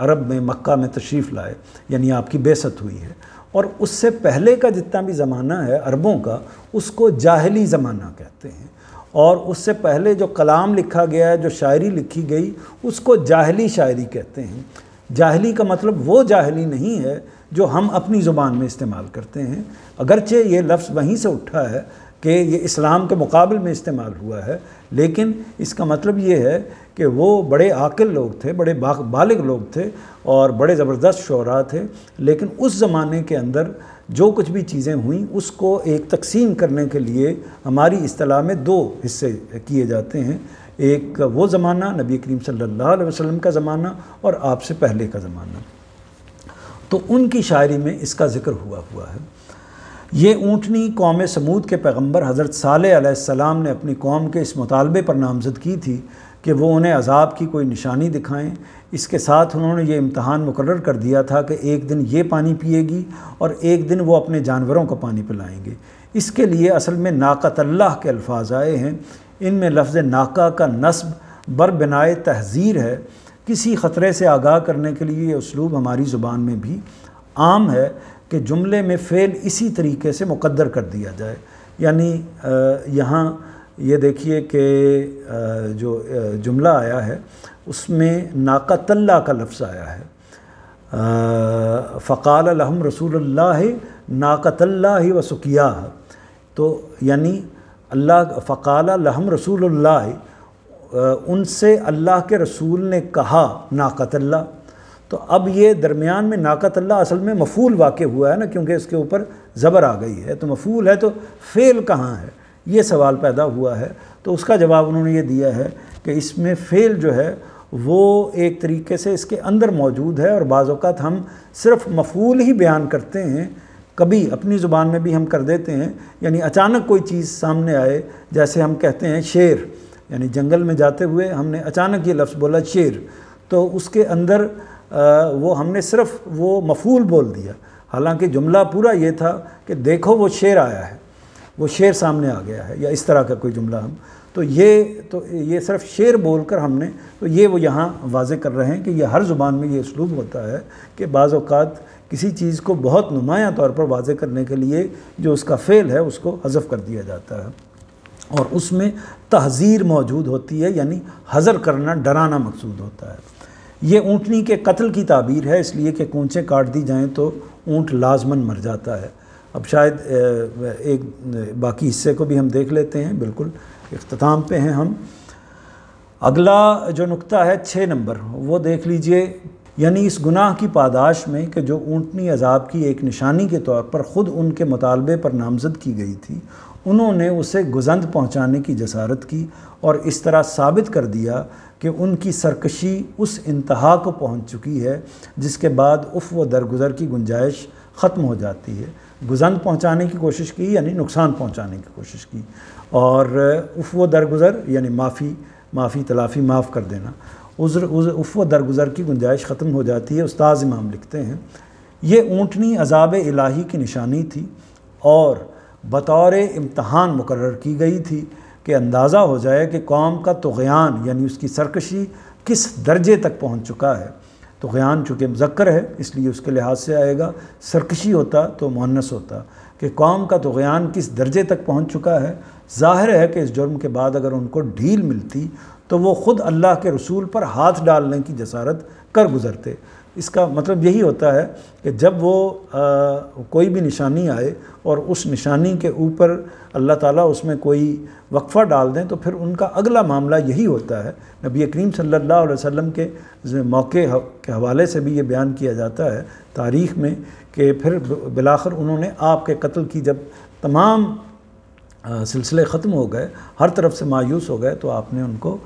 عرب میں، مکہ میں تشریف لائے، یعنی آپ کی بعثت ہوئی ہے۔ اور اس سے پہلے کا جتنا بھی زمانہ ہے عربوں کا، اس کو جاہلی زمانہ کہتے ہیں۔ اور اس سے پہلے جو کلام لکھا گیا ہے، جو شاعری لکھی گئی، اس کو جاہلی شاعری کہتے ہیں۔ جاہلی کا مطلب وہ جاہلی نہیں ہے جو ہم اپنی زبان میں استعمال کرتے ہیں، اگرچہ یہ لفظ وہیں سے اٹھا ہے کہ یہ اسلام کے مقابل میں استعمال ہوا ہے، لیکن اس کا مطلب یہ ہے کہ وہ بڑے عاقل لوگ تھے، بڑے بالغ لوگ تھے اور بڑے زبردست شعراء تھے، لیکن اس زمانے کے اندر جو کچھ بھی چیزیں ہوئیں اس کو ایک تقسیم کرنے کے لیے ہماری اصطلاح میں 2 حصے کیے جاتے ہیں۔ ایک وہ زمانہ، نبی کریم صلی اللہ علیہ وسلم کا زمانہ، اور آپ سے پہلے کا زمانہ۔ تو ان کی شاعری میں اس کا ذکر ہوا ہے۔ یہ اونٹنی قوم سمود کے پیغمبر حضرت صالح علیہ السلام نے اپنی قوم کے اس مطالبے پر نامزد کی تھی کہ وہ انہیں عذاب کی کوئی نشانی دکھائیں۔ اس کے ساتھ انہوں نے یہ امتحان مقرر کر دیا تھا کہ ایک دن یہ پانی پیے گی اور ایک دن وہ اپنے جانوروں کو پانی پلائیں گے۔ اس کے لیے اصل میں ناقۃ اللہ کے الفاظ آئے ہیں۔ ان میں لفظ ناقہ کا نصب بر بنائے تحذیر ہے۔ کسی خطرے سے آگاہ کرنے کے لیے یہ اسلوب ہماری زبان میں بھی عام ہے کہ جملے میں فعل اسی طریقے سے مقدر کر دیا جائے۔ یعنی یہاں یہ دیکھیے کہ جو جملہ آیا ہے اس میں ناقۃ اللہ کا لفظ آیا ہے، فقال لہم رسول اللہ ناقۃ اللہ و سقیاہا، تو یعنی اللہ فقال لہم رسول اللہ، ان سے اللہ کے رسول نے کہا ناقۃ اللہ۔ تو اب یہ درمیان میں ناقۃ اللہ اصل میں مفعول واقع ہوا ہے نا، کیونکہ اس کے اوپر زبر آ گئی ہے، تو مفعول ہے تو فعل کہاں ہے، یہ سوال پیدا ہوا ہے۔ تو اس کا جواب انہوں نے یہ دیا ہے کہ اس میں فعل جو ہے وہ ایک طریقے سے اس کے اندر موجود ہے، اور بعض اوقات ہم صرف مفعول ہی بیان کرتے ہیں، کبھی اپنی زبان میں بھی ہم کر دیتے ہیں، یعنی اچانک کوئی چیز سامنے آئے، جیسے ہم کہتے ہیں شیر، یعنی جنگل میں جاتے ہوئے ہم نے اچانک یہ لفظ بولا شیر، تو اس کے اندر وہ ہم نے صرف وہ مفعول بول دیا، حالانکہ جملہ پورا یہ تھا کہ دیکھو وہ شیر آیا ہے، وہ شیر سامنے آ گیا ہے، یا اس طرح کا کوئی جملہ ہم تو یہ صرف شیر بول کر ہم نے، تو یہ وہ یہاں واضح کر رہے ہیں کہ یہ ہر زبان میں یہ اسلوب ہوتا ہے کہ بعض اوقات کسی چیز کو بہت نمایاں طور پر واضح کرنے کے لیے جو اس کا فعل ہے اس کو حذف کر دیا جاتا ہے، اور اس میں تحذیر موجود ہوتی ہے، یعنی حذر کرنا، ڈرانا مقصود ہوتا ہے۔ یہ اونٹنی کے قتل کی تعبیر ہے، اس لیے کہ کونچیں کاٹ دی جائیں تو اونٹ لازماً مر جاتا ہے۔ اب شاید ایک باقی حصے کو بھی ہم دیکھ لیتے ہیں، بالکل اختتام پہ ہیں ہم۔ اگلا جو نقطہ ہے 6 نمبر، وہ دیکھ لیجئے، یعنی اس گناہ کی پاداش میں کہ جو اونٹنی عذاب کی ایک نشانی کے طور پر خود ان کے مطالبے پر نامزد کی گئی تھی، انہوں نے اسے گزند پہنچانے کی جسارت کی اور اس طرح ثابت کر دیا کہ ان کی سرکشی اس انتہا کو پہنچ چکی ہے جس کے بعد و درگزر کی گنجائش ختم ہو جاتی ہے۔ گزند پہنچانے کی کوشش کی یعنی نقصان پہنچانے کی کوشش کی، اور و درگزر یعنی معافی تلافی، معاف کر دینا، و درگزر کی گنجائش ختم ہو جاتی ہے۔ استاذ امام لکھتے ہیں یہ اونٹنی عذاب الہی کی نشانی تھی اور بطور امتحان مقرر کی گئی تھی کہ اندازہ ہو جائے کہ قوم کا طغیان یعنی اس کی سرکشی کس درجے تک پہنچ چکا ہے۔ طغیان چونکہ مذکر ہے اس لیے اس کے لحاظ سے آئے گا، سرکشی ہوتا تو مؤنث ہوتا، کہ قوم کا طغیان کس درجے تک پہنچ چکا ہے۔ ظاہر ہے کہ اس جرم کے بعد اگر ان کو ڈھیل ملتی تو وہ خود اللہ کے رسول پر ہاتھ ڈالنے کی جسارت کر گزرتے۔ اس کا مطلب یہی ہوتا ہے کہ جب وہ کوئی بھی نشانی آئے اور اس نشانی کے اوپر اللہ تعالیٰ اس میں کوئی وقفہ ڈال دیں تو پھر ان کا اگلا معاملہ یہی ہوتا ہے۔ نبی کریم صلی اللہ علیہ وسلم کے موقع کے حوالے سے بھی یہ بیان کیا جاتا ہے تاریخ میں کہ پھر بالآخر انہوں نے آپ کے قتل کی جب تمام سلسلے ختم ہو گئے، ہر طرف سے مایوس ہو گئے، تو آپ نے ان کو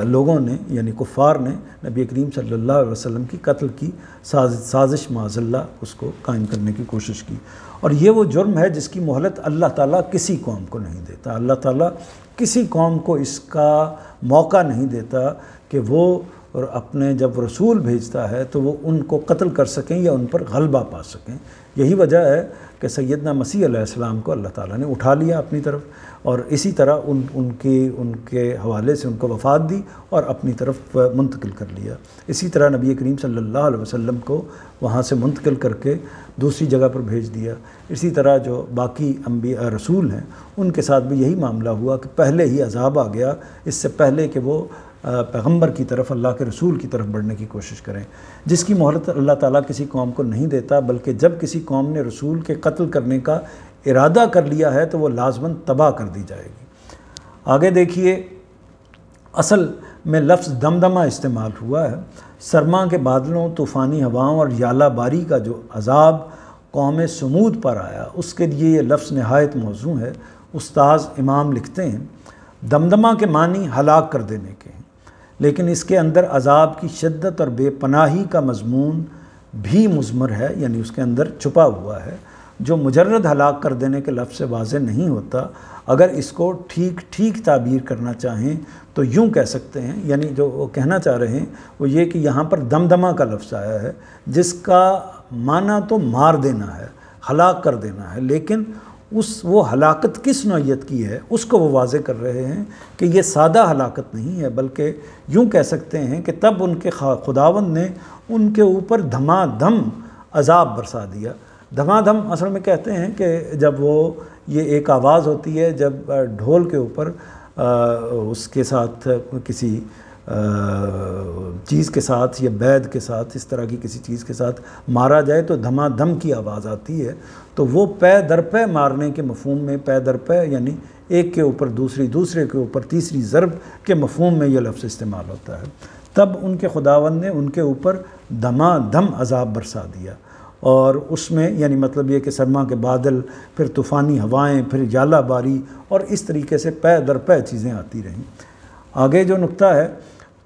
لوگوں نے یعنی کفار نے نبی کریم صلی اللہ علیہ وسلم کی قتل کی سازش معاذ اللہ اس کو قائم کرنے کی کوشش کی۔ اور یہ وہ جرم ہے جس کی مہلت اللہ تعالیٰ کسی قوم کو نہیں دیتا۔ اللہ تعالیٰ کسی قوم کو اس کا موقع نہیں دیتا کہ وہ اپنے جب رسول بھیجتا ہے تو وہ ان کو قتل کر سکیں یا ان پر غلبہ پا سکیں۔ یہی وجہ ہے کہ سیدنا مسیح علیہ السلام کو اللہ تعالیٰ نے اٹھا لیا اپنی طرف، اور اسی طرح ان کے حوالے سے ان کو وفات دی اور اپنی طرف منتقل کر لیا۔ اسی طرح نبی کریم صلی اللہ علیہ وسلم کو وہاں سے منتقل کر کے دوسری جگہ پر بھیج دیا۔ اسی طرح جو باقی انبیاء رسول ہیں ان کے ساتھ بھی یہی معاملہ ہوا کہ پہلے ہی عذاب آ گیا اس سے پہلے کہ وہ پیغمبر کی طرف اللہ کے رسول کی طرف بڑھنے کی کوشش کریں، جس کی مہلت اللہ تعالیٰ کسی قوم کو نہیں دیتا، بلکہ جب کسی قوم نے رسول کے قتل کرنے کا ارادہ کر لیا ہے تو وہ لازماً تباہ کر دی جائے گی۔ آگے دیکھیے، اصل میں لفظ دمدمہ استعمال ہوا ہے۔ سرما کے بادلوں، طوفانی ہواؤں اور یالہ باری کا جو عذاب قوم سمود پر آیا اس کے لیے یہ لفظ نہایت موزوں ہے۔ استاذ امام لکھتے ہیں دمدمہ کے معنی ہلاک کر دینے کے ہیں، لیکن اس کے اندر عذاب کی شدت اور بے پناہی کا مضمون بھی مضمر ہے، یعنی اس کے اندر چھپا ہوا ہے، جو مجرد ہلاک کر دینے کے لفظ سے واضح نہیں ہوتا۔ اگر اس کو ٹھیک تعبیر کرنا چاہیں تو یوں کہہ سکتے ہیں، یعنی جو وہ کہنا چاہ رہے ہیں وہ یہ کہ یہاں پر دمدمہ کا لفظ آیا ہے جس کا معنی تو مار دینا ہے، ہلاک کر دینا ہے، لیکن وہ ہلاکت کس نوعیت کی ہے اس کو وہ واضح کر رہے ہیں کہ یہ سادہ ہلاکت نہیں ہے، بلکہ یوں کہہ سکتے ہیں کہ تب ان کے خداوند نے ان کے اوپر دھما دھم عذاب برسا دیا۔ دھما دھم اصل میں کہتے ہیں کہ جب وہ یہ ایک آواز ہوتی ہے جب ڈھول کے اوپر اس کے ساتھ کسی چیز کے ساتھ یا بید کے ساتھ اس طرح کی کسی چیز کے ساتھ مارا جائے تو دھما دھم کی آواز آتی ہے، تو وہ پے در پے مارنے کے مفہوم میں پے در پے یعنی ایک کے اوپر دوسرے کے اوپر تیسری ضرب کے مفہوم میں یہ لفظ استعمال ہوتا ہے۔ تب ان کے خداوند نے ان کے اوپر دھما دھم عذاب برسا دیا، اور اس میں یعنی مطلب یہ کہ سرما کے بادل، پھر طوفانی ہوائیں، پھر یالہ باری، اور اس طریقے سے پے در پے چیزیں آتی رہیں۔ آگے جو نقطہ ہے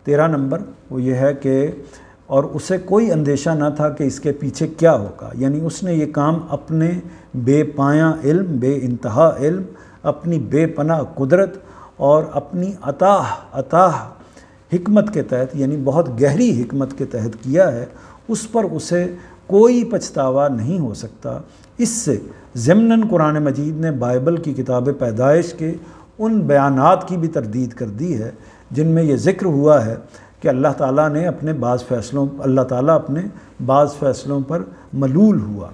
13 نمبر وہ یہ ہے کہ اور اسے کوئی اندیشہ نہ تھا کہ اس کے پیچھے کیا ہوگا، یعنی اس نے یہ کام اپنے بے پایاں علم، بے انتہا علم، اپنی بے پناہ قدرت اور اپنی عطاہ حکمت کے تحت، یعنی بہت گہری حکمت کے تحت کیا ہے، اس پر اسے کوئی پچھتاوا نہیں ہو سکتا۔ اس سے ضمناً قرآن مجید نے بائبل کی کتاب پیدائش کے ان بیانات کی بھی تردید کر دی ہے جن میں یہ ذکر ہوا ہے کہ اللہ تعالیٰ اپنے بعض فیصلوں پر ملول ہوا،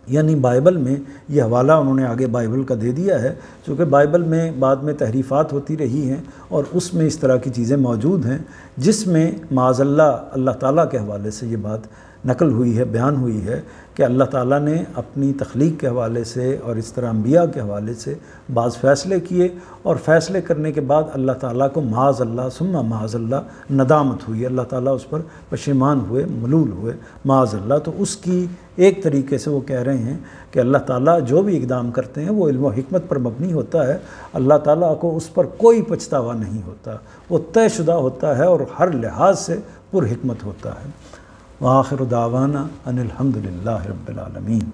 یعنی بائبل میں یہ حوالہ انہوں نے آگے بائبل کا دے دیا ہے، چونکہ بائبل میں بعد میں تحریفات ہوتی رہی ہیں اور اس میں اس طرح کی چیزیں موجود ہیں جس میں معاذ اللہ تعالیٰ کے حوالے سے یہ بات نقل ہوئی ہے، بیان ہوئی ہے کہ اللہ تعالیٰ نے اپنی تخلیق کے حوالے سے اور اس طرح انبیاء کے حوالے سے بعض فیصلے کیے، اور فیصلے کرنے کے بعد اللہ تعالیٰ کو معاذ اللہ ثم معاذ اللہ ندامت ہوئی، اللہ تعالیٰ اس پر پشیمان ہوئے، ملول ہوئے معاذ اللہ۔ تو اس کی ایک طریقے سے وہ کہہ رہے ہیں کہ اللہ تعالیٰ جو بھی اقدام کرتے ہیں وہ علم و حکمت پر مبنی ہوتا ہے، اللہ تعالیٰ کو اس پر کوئی پچھتاوا نہیں ہوتا، وہ طے شدہ ہوتا ہے اور ہر لحاظ سے پر حکمت ہوتا ہے۔ وآخر دعوانا ان الحمد للہ رب العالمین۔